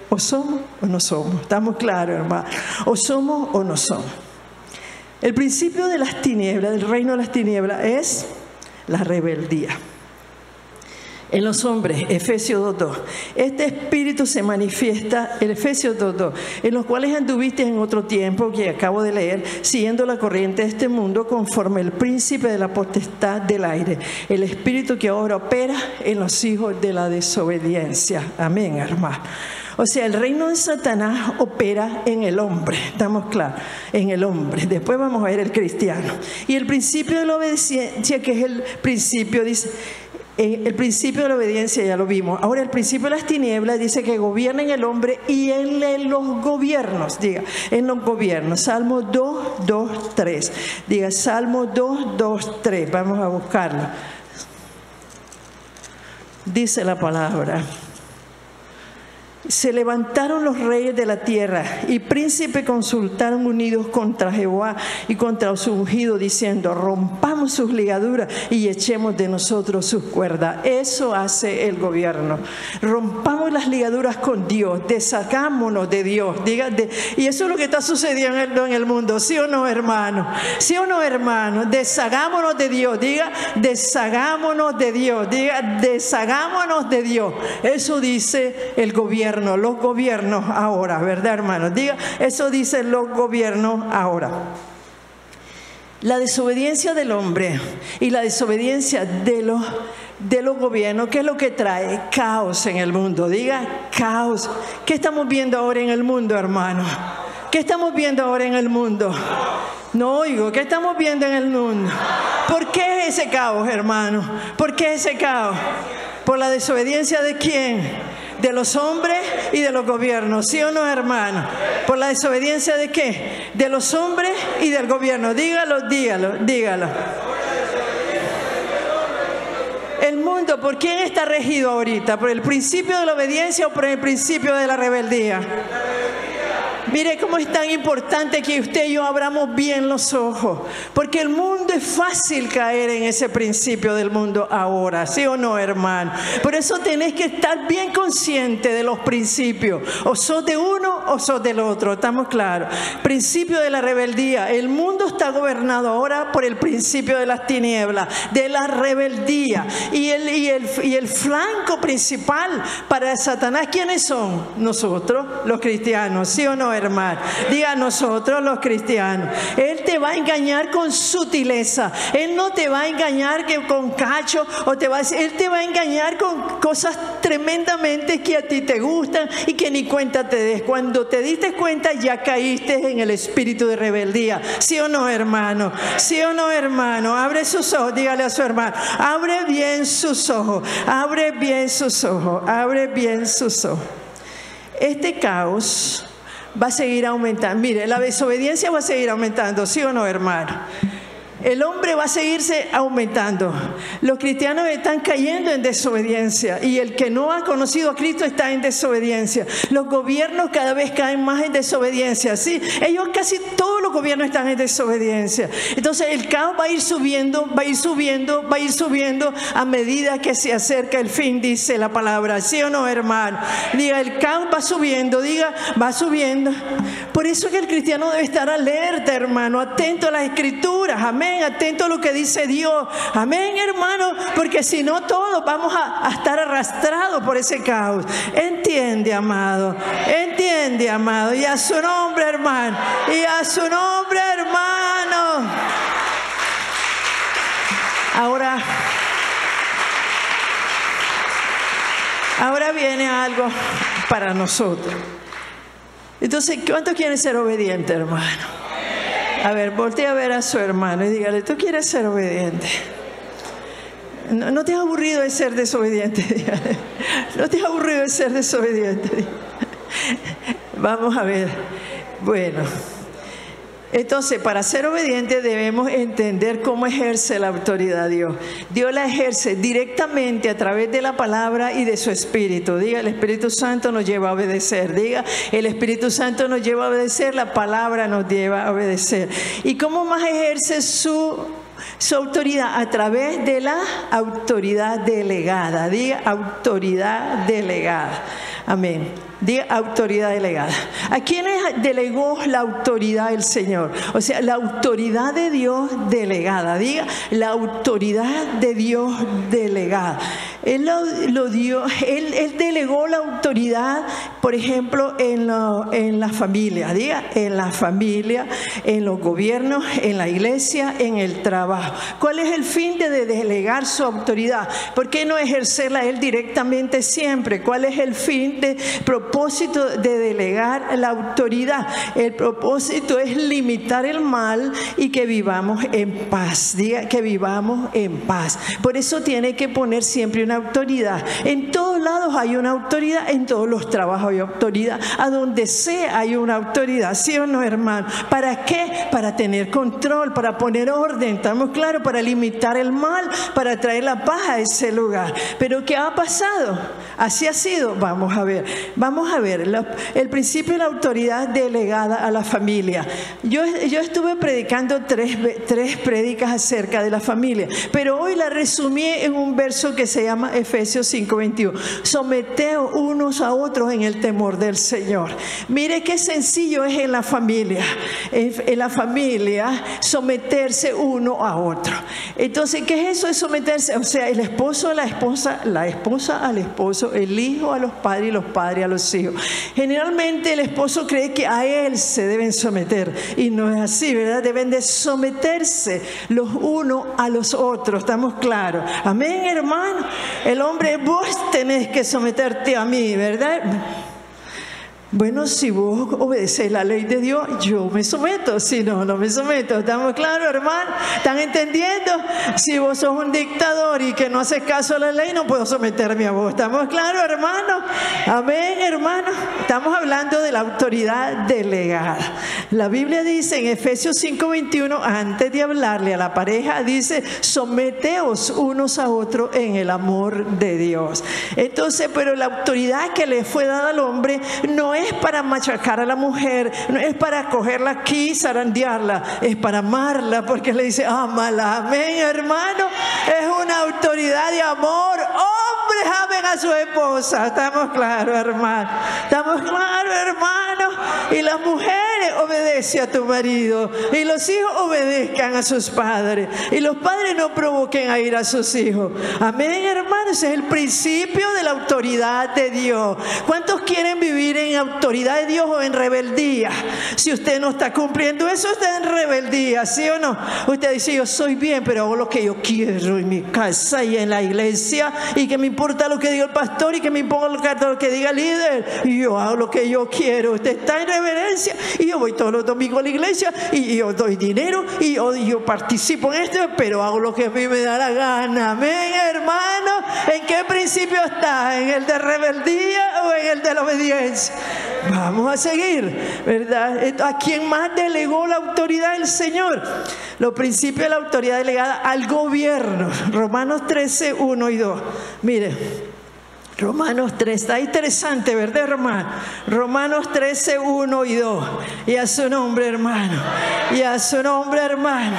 O somos o no somos. ¿Estamos claros, hermano? O somos o no somos. El principio de las tinieblas, del reino de las tinieblas, es la rebeldía. En los hombres, Efesios 2:2, este espíritu se manifiesta, en Efesios 2:2, en los cuales anduviste en otro tiempo, que acabo de leer, siguiendo la corriente de este mundo, conforme el príncipe de la potestad del aire, el espíritu que ahora opera en los hijos de la desobediencia. Amén, hermano. O sea, el reino de Satanás opera en el hombre, estamos claros, en el hombre. Después vamos a ver el cristiano. Y el principio de la obediencia, que es el principio, dice, el principio de la obediencia ya lo vimos. Ahora el principio de las tinieblas dice que gobierna en el hombre y en los gobiernos. Diga, en los gobiernos. Salmo 2:2-3. Diga, Salmo 2:2-3. Vamos a buscarlo. Dice la palabra: se levantaron los reyes de la tierra y príncipes consultaron unidos contra Jehová y contra su ungido, diciendo: rompamos sus ligaduras y echemos de nosotros sus cuerdas. Eso hace el gobierno. Rompamos las ligaduras con Dios, deshagámonos de Dios. Y eso es lo que está sucediendo en el mundo. ¿Sí o no, hermano? ¿Sí o no, hermano? Deshagámonos de Dios. Diga, deshagámonos de Dios. Diga, deshagámonos de Dios. Eso dice el gobierno. Los gobiernos ahora, ¿verdad, hermanos? Diga, eso dicen los gobiernos ahora. La desobediencia del hombre y la desobediencia de los gobiernos, ¿qué es lo que trae? Caos en el mundo. Diga, caos. ¿Qué estamos viendo ahora en el mundo, hermano? ¿Qué estamos viendo ahora en el mundo? No oigo, ¿qué estamos viendo en el mundo? ¿Por qué ese caos, hermano? ¿Por qué ese caos? ¿Por la desobediencia de quién? De los hombres y de los gobiernos. ¿Sí o no, hermano? ¿Por la desobediencia de qué? De los hombres y del gobierno. Dígalo. El mundo, ¿por quién está regido ahorita? ¿Por el principio de la obediencia o por el principio de la rebeldía? Mire cómo es tan importante que usted y yo abramos bien los ojos, porque el mundo es fácil caer en ese principio del mundo ahora, ¿sí o no, hermano? Por eso tenés que estar bien consciente de los principios, o sos de uno o sos del otro, ¿estamos claros? Principio de la rebeldía. El mundo está gobernado ahora por el principio de las tinieblas, de la rebeldía, y el flanco principal para Satanás, ¿quiénes son? Nosotros, los cristianos, ¿sí o no, hermano? Diga, nosotros los cristianos. Él te va a engañar con sutileza. Él no te va a engañar con cacho, él te va a engañar con cosas tremendamente que a ti te gustan y que ni cuenta te des. Cuando te diste cuenta, ya caíste en el espíritu de rebeldía. ¿Sí o no, hermano? ¿Sí o no, hermano? Abre sus ojos, dígale a su hermano, abre bien sus ojos, abre bien sus ojos, abre bien sus ojos. Este caos va a seguir aumentando. Mire, la desobediencia va a seguir aumentando, ¿sí o no, hermano? El hombre va a seguirse aumentando. Los cristianos están cayendo en desobediencia, y el que no ha conocido a Cristo está en desobediencia. Los gobiernos cada vez caen más en desobediencia, ¿sí? Ellos, casi todos los gobiernos están en desobediencia. Entonces el caos va a ir subiendo, va a ir subiendo, va a ir subiendo a medida que se acerca el fin, dice la palabra. ¿Sí o no, hermano? Diga, el caos va subiendo, diga, va subiendo. Por eso que el cristiano debe estar alerta, hermano, atento a las escrituras, amén. Atento a lo que dice Dios, amén, hermano, porque si no todos vamos a estar arrastrados por ese caos. Entiende, amado, y a su nombre, hermano, y a su nombre, hermano. Ahora viene algo para nosotros. Entonces, ¿cuántos quieren ser obedientes, hermano? A ver, voltee a ver a su hermano y dígale, ¿tú quieres ser obediente? ¿No te has aburrido de ser desobediente? Dígale. ¿No te has aburrido de ser desobediente? Vamos a ver. Bueno, entonces, para ser obediente debemos entender cómo ejerce la autoridad Dios. Dios la ejerce directamente a través de la palabra y de su Espíritu. Diga, el Espíritu Santo nos lleva a obedecer. Diga, el Espíritu Santo nos lleva a obedecer, la palabra nos lleva a obedecer. ¿Y cómo más ejerce su autoridad? A través de la autoridad delegada. Diga, autoridad delegada. Amén. Diga, autoridad delegada. ¿A quiénes delegó la autoridad el Señor? O sea, la autoridad de Dios delegada. Diga, la autoridad de Dios delegada. Él Él delegó la autoridad, por ejemplo, en la familia. Diga, en la familia, en los gobiernos, en la iglesia, en el trabajo. ¿Cuál es el fin de delegar su autoridad? ¿Por qué no ejercerla Él directamente siempre? ¿Cuál es el fin de propósito de delegar la autoridad? El propósito es limitar el mal y que vivamos en paz. Diga, que vivamos en paz. Por eso tiene que poner siempre una autoridad. En todos lados hay una autoridad, en todos los trabajos hay autoridad, a donde sea hay una autoridad. ¿Sí o no, hermano? ¿Para qué? Para tener control, para poner orden, ¿estamos claros? Para limitar el mal, para traer la paz a ese lugar. Pero ¿qué ha pasado? Así ha sido. Vamos a ver el principio de la autoridad delegada a la familia. Yo estuve predicando tres prédicas acerca de la familia, pero hoy la resumí en un verso que se llama Efesios 5:21. Someteos unos a otros en el temor del Señor. Mire qué sencillo es en la familia. En la familia, someterse uno a otro. Entonces, ¿qué es eso de someterse? O sea, el esposo a la esposa al esposo, el hijo a los padres y los padres a los hijos. Generalmente el esposo cree que a él se deben someter, y no es así, ¿verdad? Deben de someterse los unos a los otros, ¿estamos claros? Amén, hermano. El hombre, vos tenés que someterte a mí, ¿verdad? Bueno, si vos obedecés la ley de Dios, yo me someto. Si no, no me someto. ¿Estamos claros, hermano? ¿Están entendiendo? Si vos sos un dictador y que no haces caso a la ley, no puedo someterme a vos. ¿Estamos claros, hermano? Amén, hermano. Estamos hablando de la autoridad delegada. La Biblia dice en Efesios 5:21, antes de hablarle a la pareja, dice, someteos unos a otros en el amor de Dios. Entonces, pero la autoridad que le fue dada al hombre no es es para machacar a la mujer, no es para cogerla aquí y zarandearla, es para amarla, porque le dice, ámala. Amén, hermano. Es una autoridad de amor. Hombres amen a su esposa. ¿Estamos claros, hermano? ¿Estamos claros, hermano? Y las mujeres obedecen a tu marido, y los hijos obedezcan a sus padres, y los padres no provoquen a ir a sus hijos. Amén, hermano. Ese es el principio de la autoridad de Dios. ¿Cuántos quieren vivir en autoridad de Dios o en rebeldía? Si usted no está cumpliendo eso, está en rebeldía, ¿sí o no? Usted dice, yo soy bien, pero hago lo que yo quiero en mi casa y en la iglesia, y que me importa lo que diga el pastor, y que me importa lo que diga el líder, y yo hago lo que yo quiero. Usted está en reverencia, y yo voy todos los domingos a la iglesia, y yo doy dinero, y yo participo en esto, pero hago lo que a mí me da la gana. Amén, hermano. ¿En qué principio está? ¿En el de rebeldía o en el de la obediencia? Vamos a seguir, ¿verdad? ¿A quién más delegó la autoridad? El Señor. Los principios de la autoridad delegada al gobierno. Romanos 13, 1 y 2. Mire, Romanos 3, está interesante, ¿verdad, hermano? Romanos 13, 1 y 2. Y a su nombre, hermano. Y a su nombre, hermano.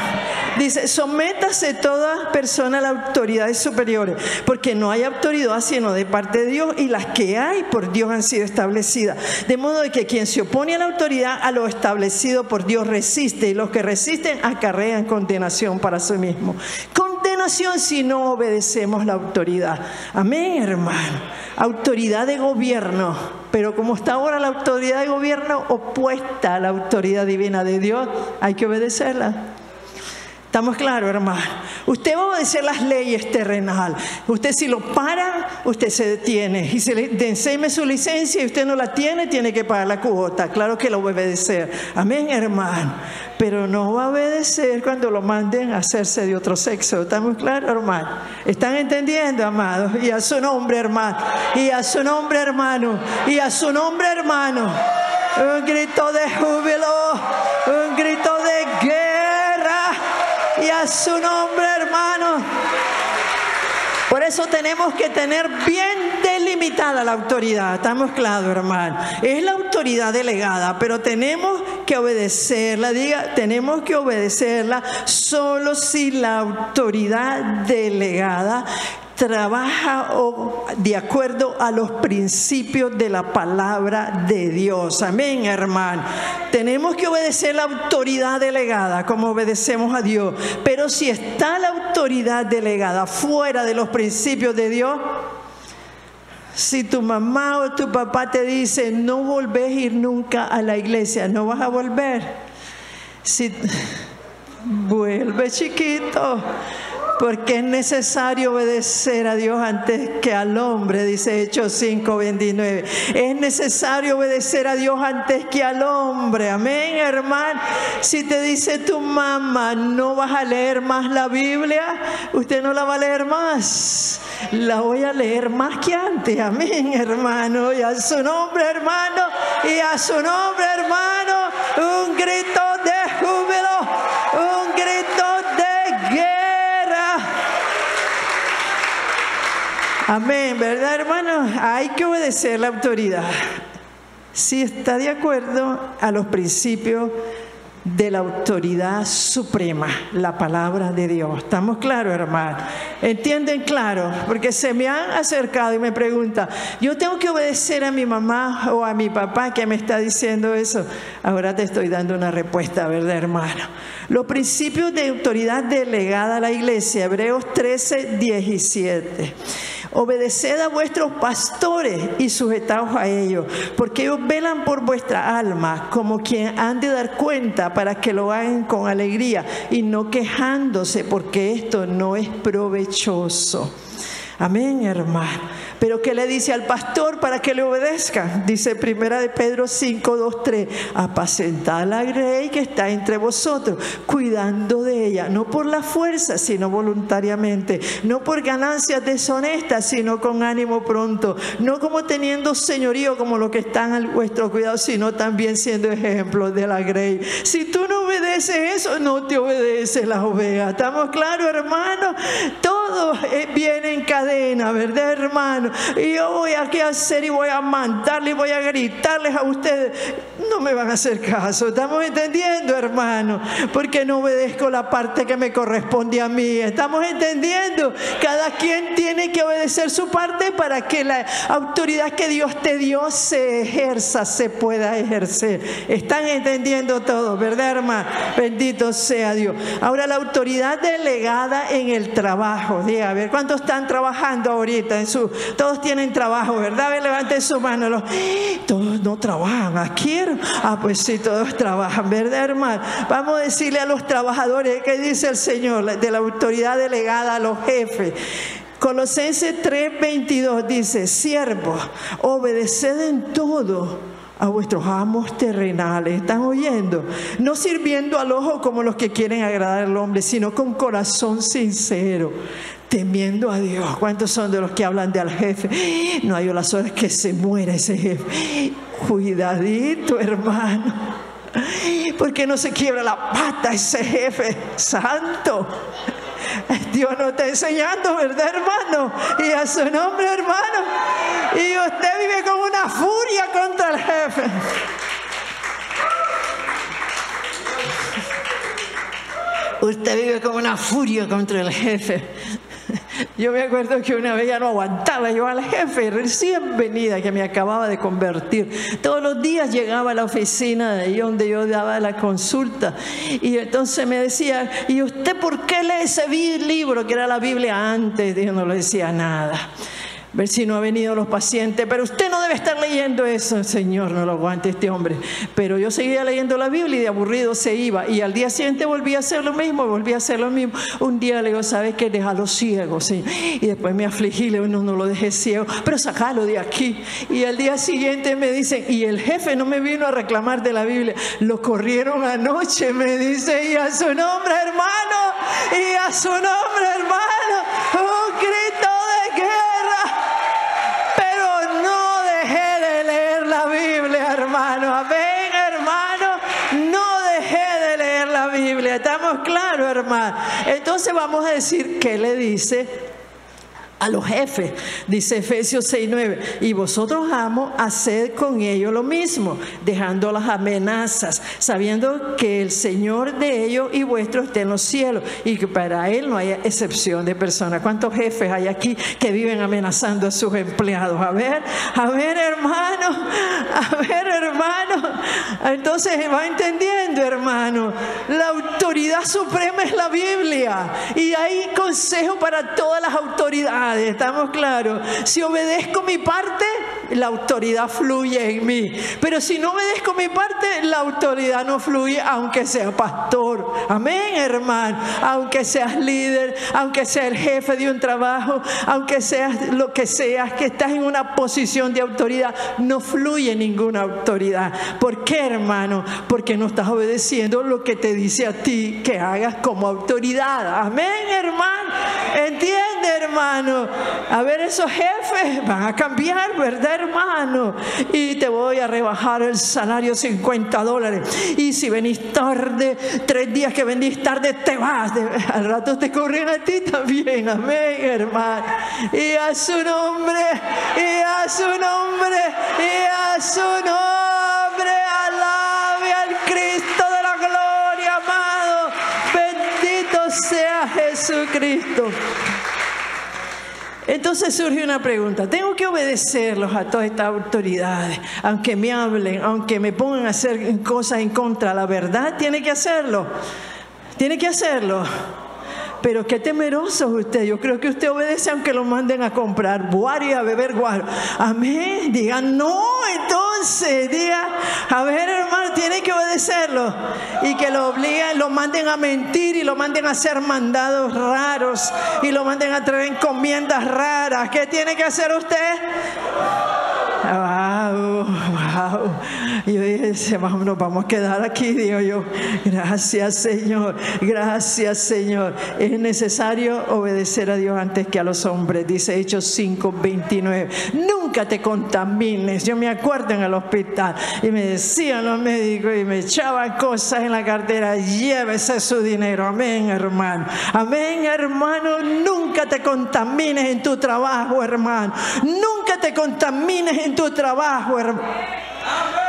Dice, sométase toda persona a las autoridades superiores, porque no hay autoridad sino de parte de Dios, y las que hay por Dios han sido establecidas. De modo de que quien se opone a la autoridad, a lo establecido por Dios resiste, y los que resisten acarrean condenación para sí mismo. Condenación si no obedecemos la autoridad. Amén, hermano. Autoridad de gobierno, pero como está ahora la autoridad de gobierno opuesta a la autoridad divina de Dios, hay que obedecerla. ¿Estamos claros, hermano? Usted va a obedecer las leyes terrenales. Usted, si lo paran, usted se detiene. Y se le enseña su licencia y usted no la tiene, tiene que pagar la cuota. Claro que lo va a obedecer. Amén, hermano. Pero no va a obedecer cuando lo manden a hacerse de otro sexo. ¿Estamos claros, hermano? ¿Están entendiendo, amados? Y a su nombre, hermano. Y a su nombre, hermano. Y a su nombre, hermano. Un grito de júbilo. Un grito de guerra. Y a su nombre, hermano. Por eso tenemos que tener bien delimitada la autoridad. ¿Estamos claros, hermano? Es la autoridad delegada, pero tenemos que obedecerla. Diga, tenemos que obedecerla solo si la autoridad delegada trabaja de acuerdo a los principios de la palabra de Dios. Amén, hermano. Tenemos que obedecer la autoridad delegada como obedecemos a Dios. Pero si está la autoridad delegada fuera de los principios de Dios, si tu mamá o tu papá te dice no volvés a ir nunca a la iglesia, no vas a volver. Si vuelve, chiquito. Porque es necesario obedecer a Dios antes que al hombre, dice Hechos 5:29. Es necesario obedecer a Dios antes que al hombre. Amén, hermano. Si te dice tu mamá, no vas a leer más la Biblia, usted no la va a leer más. La voy a leer más que antes. Amén, hermano. Y a su nombre, hermano. Y a su nombre, hermano. Un grito de júbilo. Un grito de guerra. Amén, ¿verdad, hermano? Hay que obedecer la autoridad si está de acuerdo a los principios de la autoridad suprema, la palabra de Dios. ¿Estamos claros, hermano? ¿Entienden claro? Porque se me han acercado y me preguntan, ¿yo tengo que obedecer a mi mamá o a mi papá que me está diciendo eso? Ahora te estoy dando una respuesta, ¿verdad, hermano? Los principios de autoridad delegada a la iglesia, Hebreos 13:17. Obedeced a vuestros pastores y sujetaos a ellos, porque ellos velan por vuestra alma, como quien han de dar cuenta, para que lo hagan con alegría y no quejándose, porque esto no es provechoso. Amén, hermano. Pero ¿qué le dice al pastor para que le obedezcan? Dice 1 de Pedro 5:2-3. Apacentad la grey que está entre vosotros, cuidando de ella, no por la fuerza, sino voluntariamente, no por ganancias deshonestas, sino con ánimo pronto, no como teniendo señorío como los que están a vuestro cuidado, sino también siendo ejemplos de la grey. Si tú no obedeces eso, no te obedeces las ovejas. ¿Estamos claros, hermano? Todo todo viene en cadena, ¿verdad, hermano? Y yo voy a qué hacer y voy a mandarles, voy a gritarles a ustedes. No me van a hacer caso. ¿Estamos entendiendo, hermano? Porque no obedezco la parte que me corresponde a mí. ¿Estamos entendiendo? Cada quien tiene que obedecer su parte para que la autoridad que Dios te dio se ejerza, se pueda ejercer. ¿Están entendiendo todo, verdad, hermano? Bendito sea Dios. Ahora, la autoridad delegada en el trabajo. Diga, a ver, ¿cuántos están trabajando ahorita? Todos tienen trabajo, ¿verdad? A ver, levanten su mano. Todos no trabajan. ¿Aquí? Pues sí, todos trabajan, ¿verdad, hermano? Vamos a decirle a los trabajadores, ¿qué dice el Señor? De la autoridad delegada a los jefes. Colosenses 3:22 dice: siervos, obedeced en todo a vuestros amos terrenales. ¿Están oyendo? No sirviendo al ojo como los que quieren agradar al hombre, sino con corazón sincero, temiendo a Dios. ¿Cuántos son de los que hablan de al jefe? No hay las horas que se muera ese jefe. Cuidadito, hermano, porque no se quiebra la pata ese jefe santo. Dios nos está enseñando, ¿verdad, hermano? Y a su nombre, hermano. Y usted vive con una furia contra el jefe. Usted vive con una furia contra el jefe. Yo me acuerdo que una vez ya no aguantaba yo al jefe recién venida, que me acababa de convertir. Todos los días llegaba a la oficina de ahí donde yo daba la consulta, y entonces me decía: ¿y usted por qué lee ese libro que era la Biblia antes? Yo no le decía nada. Ver si no ha venido los pacientes. Pero usted no debe estar leyendo eso. Señor, no lo aguante este hombre. Pero yo seguía leyendo la Biblia y de aburrido se iba. Y al día siguiente volvía a hacer lo mismo, Un día le digo: ¿sabes qué? Déjalo ciego, Señor. Y después me afligí, le digo: no lo dejé ciego, pero sacalo de aquí. Y al día siguiente me dicen: y el jefe no me vino a reclamar de la Biblia, lo corrieron anoche, me dice. Y a su nombre, hermano, y a su nombre, hermano, un grito de guerra. Hermano, amén, hermano, no dejé de leer la Biblia. ¿Estamos claros, hermano? Entonces vamos a decir qué le dice a los jefes. Dice Efesios 6:9: y vosotros, amos, haced con ellos lo mismo, dejando las amenazas, sabiendo que el Señor de ellos y vuestro está en los cielos, y que para Él no hay excepción de personas. ¿Cuántos jefes hay aquí que viven amenazando a sus empleados? A ver, hermano, entonces va entendiendo, hermano. La autoridad suprema es la Biblia, y hay consejo para todas las autoridades. ¿Estamos claros? Si obedezco mi parte, la autoridad fluye en mí. Pero si no obedezco mi parte, la autoridad no fluye, aunque sea pastor. Amén, hermano. Aunque seas líder, aunque seas el jefe de un trabajo, aunque seas lo que seas, que estás en una posición de autoridad, no fluye ninguna autoridad. ¿Por qué, hermano? Porque no estás obedeciendo lo que te dice a ti que hagas como autoridad. Amén, hermano. ¿Entiende, hermano? A ver, esos jefes van a cambiar, ¿verdad, hermano? Y te voy a rebajar el salario $50. Y si venís tarde, 3 días que venís tarde, te vas. Al rato te corren a ti también. Amén, hermano. Y a su nombre, y a su nombre, y a su nombre, alabe al Cristo de la gloria, amado. Bendito sea Jesucristo. Entonces surge una pregunta: ¿tengo que obedecerlos a todas estas autoridades? Aunque me hablen, aunque me pongan a hacer cosas en contra de la verdad, ¿tiene que hacerlo? ¿Tiene que hacerlo? Pero qué temeroso es usted. Yo creo que usted obedece aunque lo manden a comprar guaro y a beber guaro. Amén. Digan no, entonces. Diga, a ver, hermano, tiene que obedecerlo. Y que lo obliguen, lo manden a mentir y lo manden a hacer mandados raros y lo manden a traer encomiendas raras. ¿Qué tiene que hacer usted? Wow. Yo dije: nos vamos a quedar aquí, digo yo. Gracias, Señor. Gracias, Señor. Es necesario obedecer a Dios antes que a los hombres. Dice Hechos 5:29. Nunca nunca te contamines. Yo me acuerdo en el hospital y me decían los médicos y me echaban cosas en la cartera, llévese su dinero. Amén, hermano. Amén, hermano. Nunca te contamines en tu trabajo, hermano. Nunca te contamines en tu trabajo, hermano.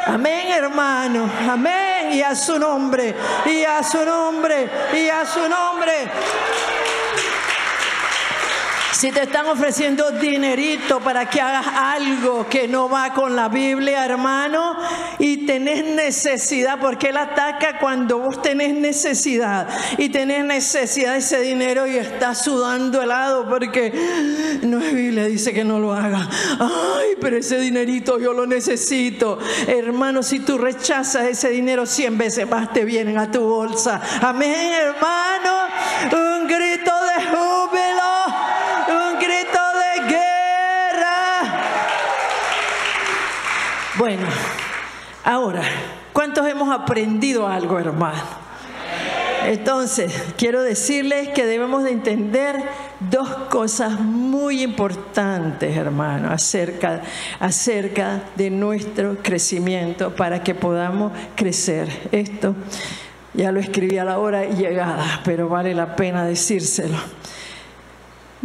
Amén, hermano. Amén. Y a su nombre, y a su nombre, y a su nombre. Si te están ofreciendo dinerito para que hagas algo que no va con la Biblia, hermano, y tenés necesidad, porque Él ataca cuando vos tenés necesidad y tenés necesidad de ese dinero y estás sudando helado porque no es Biblia, dice que no lo haga. Ay, pero ese dinerito yo lo necesito. Hermano, si tú rechazas ese dinero, 100 veces más te vienen a tu bolsa. Amén, hermano. Un grito de júbilo. Un grito de guerra. Bueno, ahora, ¿cuántos hemos aprendido algo, hermano? Entonces, quiero decirles que debemos de entender dos cosas muy importantes, hermano, acerca de nuestro crecimiento para que podamos crecer. Esto ya lo escribí a la hora llegada, pero vale la pena decírselo.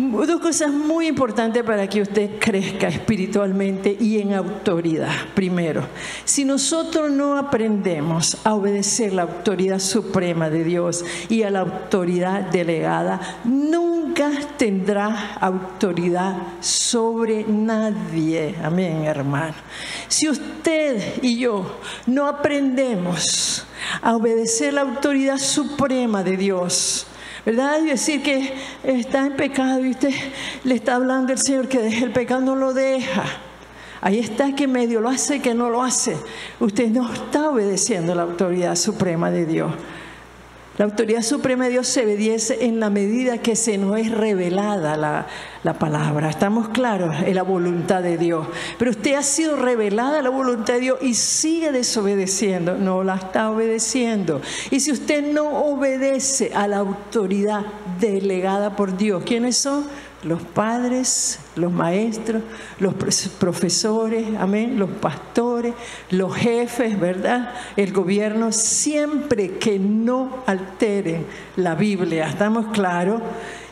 Dos cosas muy importantes para que usted crezca espiritualmente y en autoridad. Primero, si nosotros no aprendemos a obedecer la autoridad suprema de Dios y a la autoridad delegada, nunca tendrá autoridad sobre nadie. Amén, hermano. Si usted y yo no aprendemos a obedecer la autoridad suprema de Dios, ¿verdad? Y decir que está en pecado y usted le está hablando al Señor que deje el pecado, no lo deja. Ahí está, que medio lo hace, que no lo hace. Usted no está obedeciendo la autoridad suprema de Dios. La autoridad suprema de Dios se obedece en la medida que se nos es revelada la palabra. ¿Estamos claros? Es la voluntad de Dios. Pero usted ha sido revelada la voluntad de Dios y sigue desobedeciendo. No la está obedeciendo. Y si usted no obedece a la autoridad delegada por Dios, ¿quiénes son? Los padres, los maestros, los profesores, amén, los pastores, los jefes, ¿verdad? El gobierno, siempre que no alteren la Biblia. ¿Estamos claros?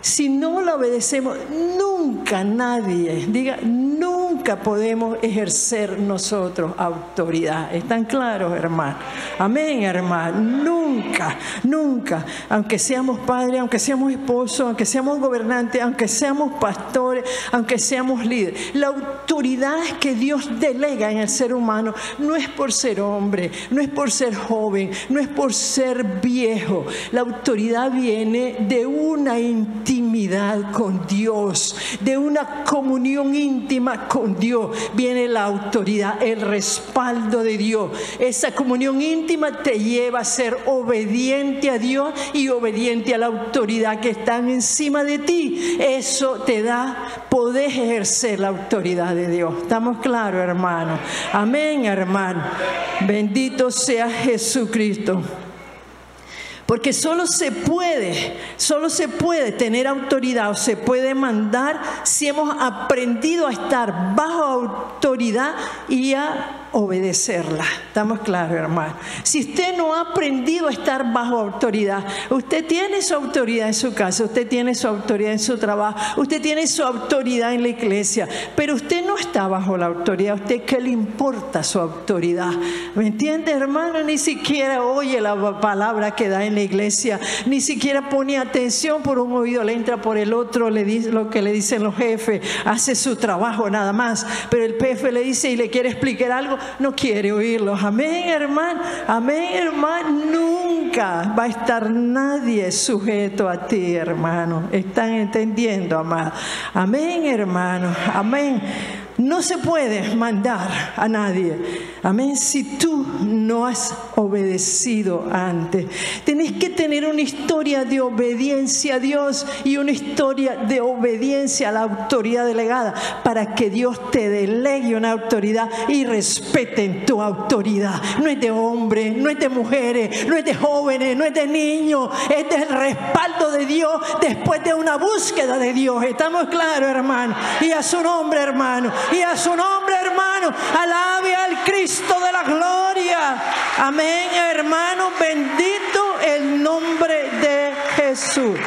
Si no la obedecemos, nunca nadie, diga, nunca podemos ejercer nosotros autoridad. ¿Están claros, hermano? Amén, hermano. Nunca, nunca. Aunque seamos padres, aunque seamos esposos, aunque seamos gobernantes, aunque seamos pastores, aunque seamos líderes. La autoridad que Dios delega en el ser humano no es por ser hombre, no es por ser joven, no es por ser viejo. La autoridad viene de una intimidad con Dios, de una comunión íntima con Dios. Viene la autoridad, el respaldo de Dios. Esa comunión íntima te lleva a ser obediente a Dios y obediente a la autoridad que está encima de ti. Eso te da, podés ejercer la autoridad de Dios. ¿Estamos claros, hermano? Amén, hermano. Bendito sea Jesucristo. Porque solo se puede tener autoridad o se puede mandar si hemos aprendido a estar bajo autoridad y a obedecerla. ¿Estamos claros, hermano? Si usted no ha aprendido a estar bajo autoridad, usted tiene su autoridad en su casa, usted tiene su autoridad en su trabajo, usted tiene su autoridad en la iglesia, pero usted no está bajo la autoridad. ¿A usted qué le importa su autoridad? ¿Me entiende, hermano? Ni siquiera oye la palabra que da en la iglesia, ni siquiera pone atención, por un oído le entra, por el otro le dice lo que le dicen los jefes, hace su trabajo nada más, pero el jefe le dice y le quiere explicar algo, no quiere oírlos. Amén, hermano. Amén, hermano. Nunca va a estar nadie sujeto a ti, hermano. ¿Están entendiendo, amado? Amén, hermano. Amén. No se puede mandar a nadie, amén, si tú no has obedecido antes. Tenés que tener una historia de obediencia a Dios y una historia de obediencia a la autoridad delegada para que Dios te delegue una autoridad y respeten tu autoridad. No es de hombres, no es de mujeres, no es de jóvenes, no es de niños, es del respaldo de Dios después de una búsqueda de Dios. ¿Estamos claros, hermano? Y a su nombre, hermano. Y a su nombre. hermano. Alabe al Cristo de la gloria. Amén, hermano. Bendito el nombre de Jesús.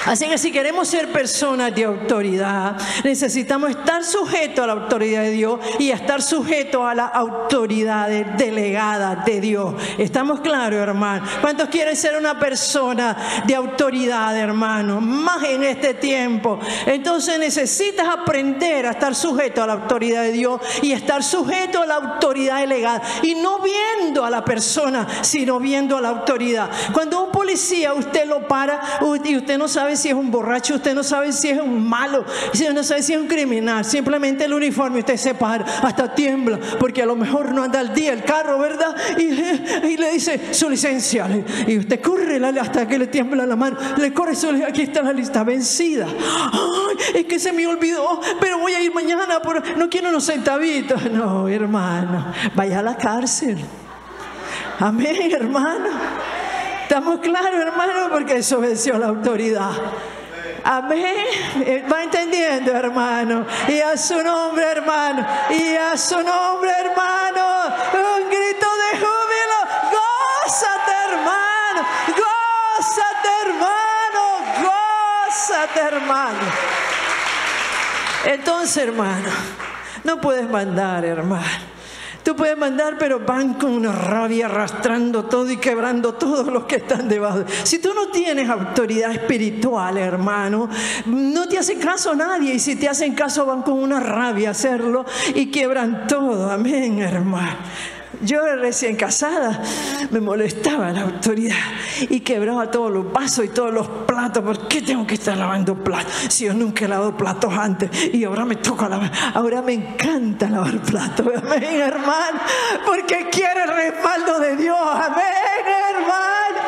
Así que si queremos ser personas de autoridad, necesitamos estar sujetos a la autoridad de Dios y estar sujetos a las autoridades delegadas de Dios. ¿Estamos claros, hermano? ¿Cuántos quieren ser una persona de autoridad, hermano? Más en este tiempo. Entonces necesitas aprender a estar sujeto a la autoridad de Dios y estar sujeto a la autoridad delegada. Y no viendo a la persona, sino viendo a la autoridad. Cuando un policía usted lo para y usted no sabe si es un borracho, usted no sabe si es un malo, usted no sabe si es un criminal, simplemente el uniforme usted se para, hasta tiembla, porque a lo mejor no anda al día el carro, ¿verdad? Y le dice su licencia, y usted corre hasta que le tiembla la mano, le corre su licencia, aquí está la lista vencida. Ay, es que se me olvidó, pero voy a ir mañana, no quiero unos centavitos. No, hermano, vaya a la cárcel. Amén, hermano. ¿Estamos claros, hermano? Porque desobedeció a la autoridad. Amén. ¿Va entendiendo, hermano? Y a su nombre, hermano. Y a su nombre, hermano. Un grito de júbilo. Gózate, hermano. Gózate, hermano. Gózate, hermano. Entonces, hermano, no puedes mandar, hermano. Tú puedes mandar, pero van con una rabia arrastrando todo y quebrando todos los que están debajo. Si tú no tienes autoridad espiritual, hermano, no te hace caso a nadie. Y si te hacen caso, van con una rabia a hacerlo y quiebran todo. Amén, hermano. Yo recién casada me molestaba la autoridad y quebraba todos los vasos y todos los platos. ¿Por qué tengo que estar lavando platos? Si yo nunca he lavado platos antes y ahora me toca lavar. Ahora me encanta lavar platos. Amén, hermano. Porque quiero el respaldo de Dios. Amén, hermano.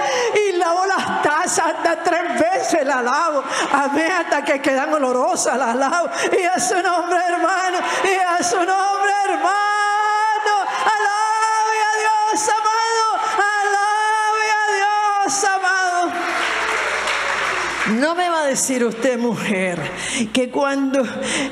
Y lavo las tazas hasta 3 veces las lavo. Amén, hasta que quedan olorosas las lavo. Y a su nombre, hermano. Y a su nombre, hermano. Amado, alabe a Dios, amado. No me va a decir usted, mujer, que cuando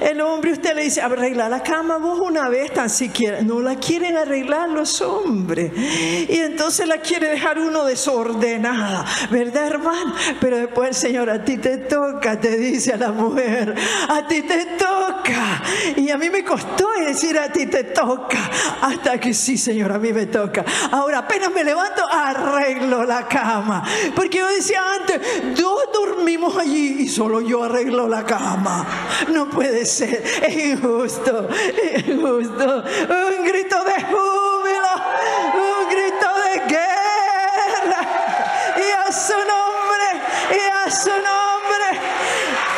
el hombre usted le dice arregla la cama vos una vez tan siquiera, no la quieren arreglar los hombres y entonces la quiere dejar uno desordenada, ¿verdad, hermano? Pero después el Señor, a ti te toca, te dice a la mujer, a ti te toca. Y a mí me costó decir a ti te toca, hasta que sí, Señor, a mí me toca. Ahora apenas me levanto, arreglo la cama, porque yo decía antes, 2 dormimos allí y solo yo arreglo la cama. No puede ser, es injusto, es injusto. Un grito de júbilo, un grito de guerra, y a su nombre, y a su nombre.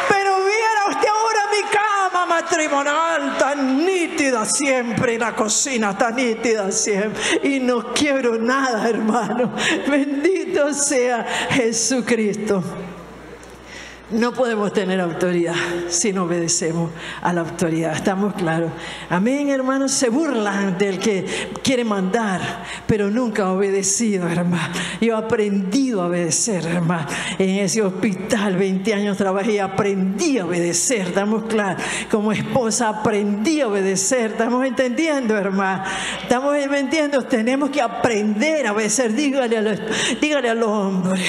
Pero viera usted ahora mi cama matrimonial tan nítida siempre, y la cocina tan nítida siempre, y no quiero nada, hermano. Bendito sea Jesucristo. No podemos tener autoridad si no obedecemos a la autoridad. ¿Estamos claros? Amén, hermanos. Se burlan del que quiere mandar, pero nunca ha obedecido, hermano. Yo he aprendido a obedecer, hermano. En ese hospital 20 años trabajé y aprendí a obedecer. ¿Estamos claros? Como esposa aprendí a obedecer. ¿Estamos entendiendo, hermano? ¿Estamos entendiendo? Tenemos que aprender a obedecer. Dígale a los hombres.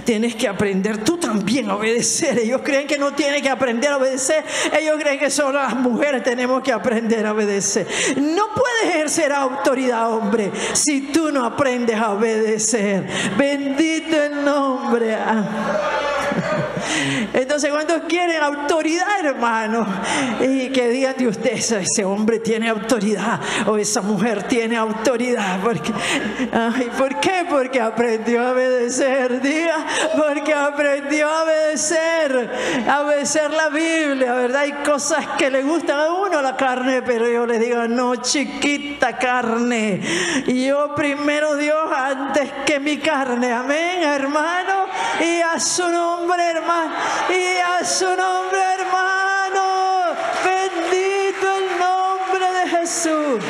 Tienes que aprender tú también a obedecer. Ellos creen que no tienen que aprender a obedecer. Ellos creen que solo las mujeres tenemos que aprender a obedecer. No puedes ejercer autoridad, hombre, si tú no aprendes a obedecer. Bendito el nombre. Entonces, ¿cuántos quieren autoridad, hermano? Y que digan de usted, ese hombre tiene autoridad o esa mujer tiene autoridad. Porque, ¿por qué? Porque aprendió a obedecer. Diga, porque aprendió a obedecer la Biblia, ¿verdad? Hay cosas que le gustan a uno, la carne, pero yo le digo, no, chiquita carne, yo primero Dios antes que mi carne. Amén, hermano. Y a su nombre, hermano. Y a su nombre, hermano. Bendito el nombre de Jesús.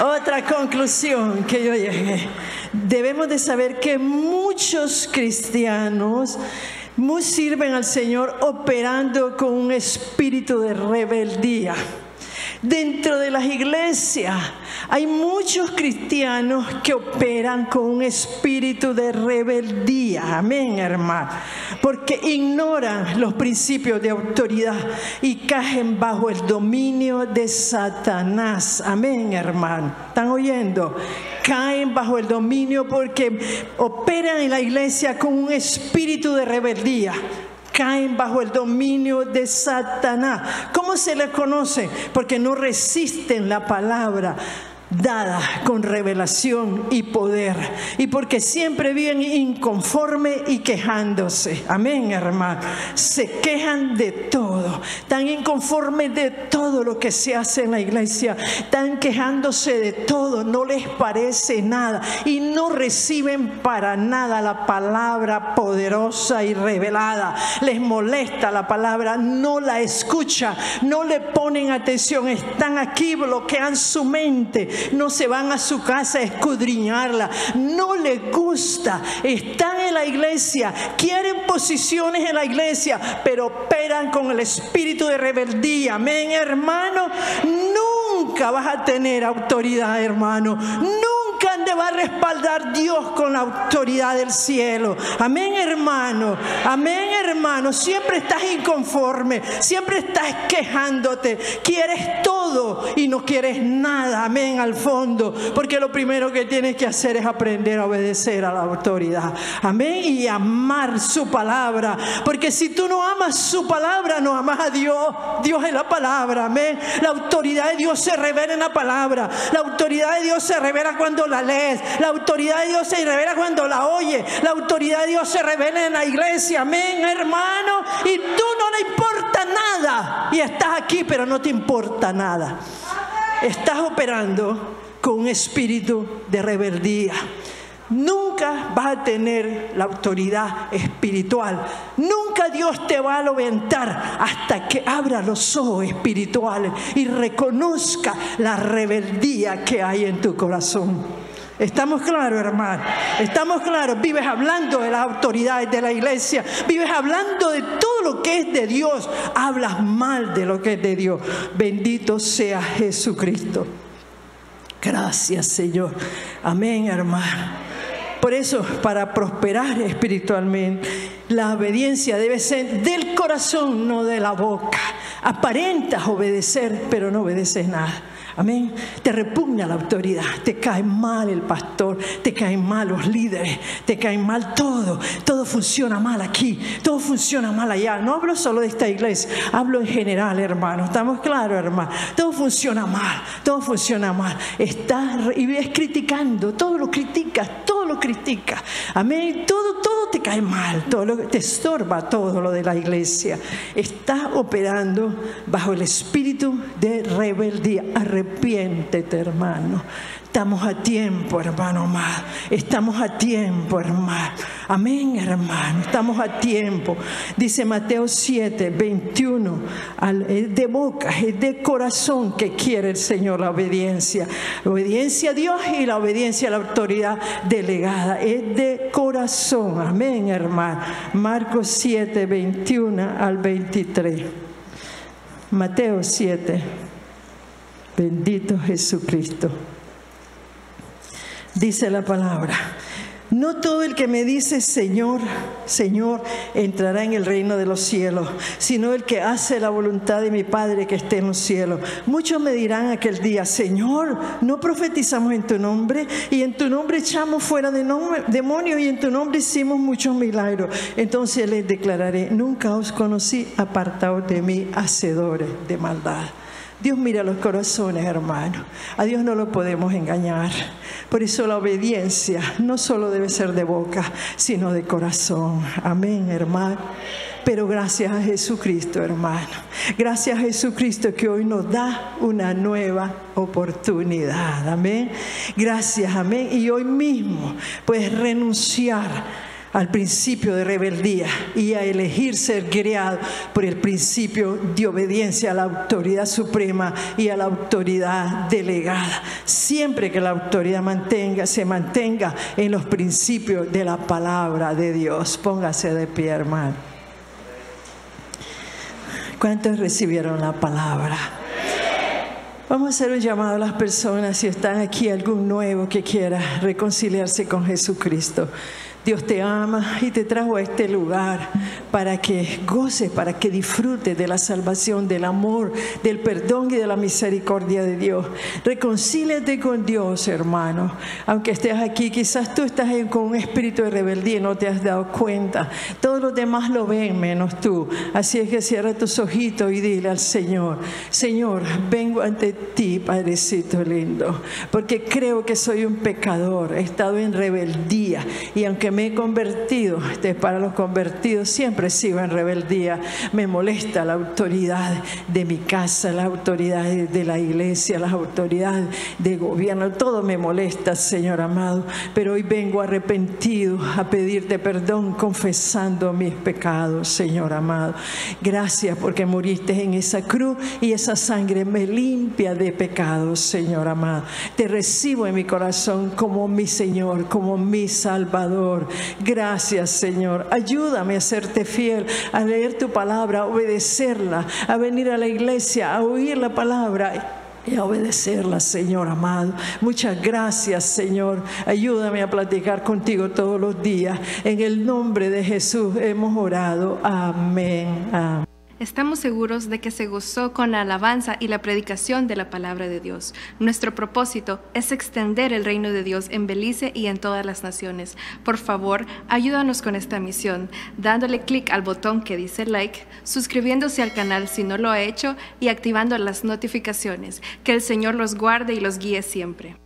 Otra conclusión que yo llegué. Debemos de saber que muchos cristianos Muchos sirven al Señor operando con un espíritu de rebeldía. Dentro de las iglesias hay muchos cristianos que operan con un espíritu de rebeldía. Amén, hermano. Porque ignoran los principios de autoridad y caen bajo el dominio de Satanás. Amén, hermano. ¿Están oyendo? Caen bajo el dominio porque operan en la iglesia con un espíritu de rebeldía. Caen bajo el dominio de Satanás. ¿Cómo se les conoce? Porque no resisten la palabra dada con revelación y poder, y porque siempre viven inconformes y quejándose. Amén, hermano. Se quejan de todo, están inconformes de todo lo que se hace en la iglesia, están quejándose de todo, no les parece nada y no reciben para nada la palabra poderosa y revelada. Les molesta la palabra, no la escuchan, no le ponen atención, están aquí, bloquean su mente, no se van a su casa a escudriñarla, no les gusta, están en la iglesia, quieren posiciones en la iglesia, pero operan con el espíritu de rebeldía. Amén, hermano. Nunca vas a tener autoridad, hermano. Nunca te va a respaldar Dios con la autoridad del cielo. Amén, hermano. Amén, hermano. Siempre estás inconforme, siempre estás quejándote, quieres todo y no quieres nada. Amén, al fondo, porque lo primero que tienes que hacer es aprender a obedecer a la autoridad. Amén, y amar su palabra, porque si tú no amas su palabra, no amas a Dios. Dios es la palabra. Amén. La autoridad de Dios se revela en la palabra. La autoridad de Dios se revela cuando la lees. La autoridad de Dios se revela cuando la oyes. La autoridad de Dios se revela en la iglesia. Amén, hermano. Y tú no le importa nada. Y estás aquí, pero no te importa nada. Estás operando con un espíritu de rebeldía. Nunca vas a tener la autoridad espiritual. Nunca Dios te va a levantar hasta que abra los ojos espirituales y reconozca la rebeldía que hay en tu corazón. ¿Estamos claros, hermano? ¿Estamos claros? Vives hablando de las autoridades de la iglesia. Vives hablando de todo lo que es de Dios. Hablas mal de lo que es de Dios. Bendito sea Jesucristo. Gracias, Señor. Amén, hermano. Por eso, para prosperar espiritualmente, la obediencia debe ser del corazón, no de la boca. Aparentas obedecer, pero no obedeces nada. Amén. Te repugna la autoridad, te cae mal el pastor, te caen mal los líderes, te cae mal todo. Todo funciona mal aquí, todo funciona mal allá. No hablo solo de esta iglesia, hablo en general, hermano. ¿Estamos claros, hermano? Todo funciona mal, todo funciona mal. Estás y ves criticando, todo lo criticas, todo lo criticas. Amén. Todo te cae mal, te estorba todo lo de la iglesia. Estás operando bajo el espíritu de rebeldía. Arrepiéntete, hermano. Estamos a tiempo, hermano amado. Estamos a tiempo, hermano. Amén, hermano. Estamos a tiempo. Dice Mateo 7, 21. Es de boca, es de corazón que quiere el Señor la obediencia. La obediencia a Dios y la obediencia a la autoridad delegada. Es de corazón. Amén, hermano. Marcos 7, 21 al 23. Mateo 7. Bendito Jesucristo. Dice la palabra: no todo el que me dice Señor, Señor, entrará en el reino de los cielos, sino el que hace la voluntad de mi Padre que esté en los cielos. Muchos me dirán aquel día: Señor, ¿no profetizamos en tu nombre? Y en tu nombre echamos fuera demonios, y en tu nombre hicimos muchos milagros. Entonces les declararé: nunca os conocí, apartaos de mí, hacedores de maldad. Dios mira los corazones, hermano. A Dios no lo podemos engañar. Por eso la obediencia no solo debe ser de boca, sino de corazón. Amén, hermano. Pero gracias a Jesucristo, hermano. Gracias a Jesucristo que hoy nos da una nueva oportunidad. Amén. Gracias, amén. Y hoy mismo puedes renunciar al principio de rebeldía y a elegir ser guiado por el principio de obediencia a la autoridad suprema y a la autoridad delegada. Siempre que la autoridad se mantenga en los principios de la palabra de Dios. Póngase de pie, hermano. ¿Cuántos recibieron la palabra? Vamos a hacer un llamado a las personas, si están aquí algún nuevo que quiera reconciliarse con Jesucristo. Dios te ama y te trajo a este lugar para que goces, para que disfrutes de la salvación, del amor, del perdón y de la misericordia de Dios. Reconcíliate con Dios, hermano. Aunque estés aquí, quizás tú estás con un espíritu de rebeldía y no te has dado cuenta. Todos los demás lo ven menos tú. Así es que cierra tus ojitos y dile al Señor: Señor, vengo ante ti, Padrecito lindo, porque creo que soy un pecador. He estado en rebeldía y aunque me he convertido, para los convertidos siempre sigo en rebeldía. Me molesta la autoridad de mi casa, las autoridades de la iglesia, las autoridades de gobierno, todo me molesta, Señor amado, pero hoy vengo arrepentido a pedirte perdón, confesando mis pecados, Señor amado. Gracias porque moriste en esa cruz y esa sangre me limpia de pecados, Señor amado. Te recibo en mi corazón como mi Señor, como mi Salvador. Gracias, Señor. Ayúdame a serte fiel, a leer tu palabra, a obedecerla, a venir a la iglesia, a oír la palabra y a obedecerla, Señor amado. Muchas gracias, Señor. Ayúdame a platicar contigo todos los días. En el nombre de Jesús hemos orado. Amén. Amén. Estamos seguros de que se gozó con la alabanza y la predicación de la palabra de Dios. Nuestro propósito es extender el reino de Dios en Belice y en todas las naciones. Por favor, ayúdanos con esta misión, dándole clic al botón que dice like, suscribiéndose al canal si no lo ha hecho y activando las notificaciones. Que el Señor los guarde y los guíe siempre.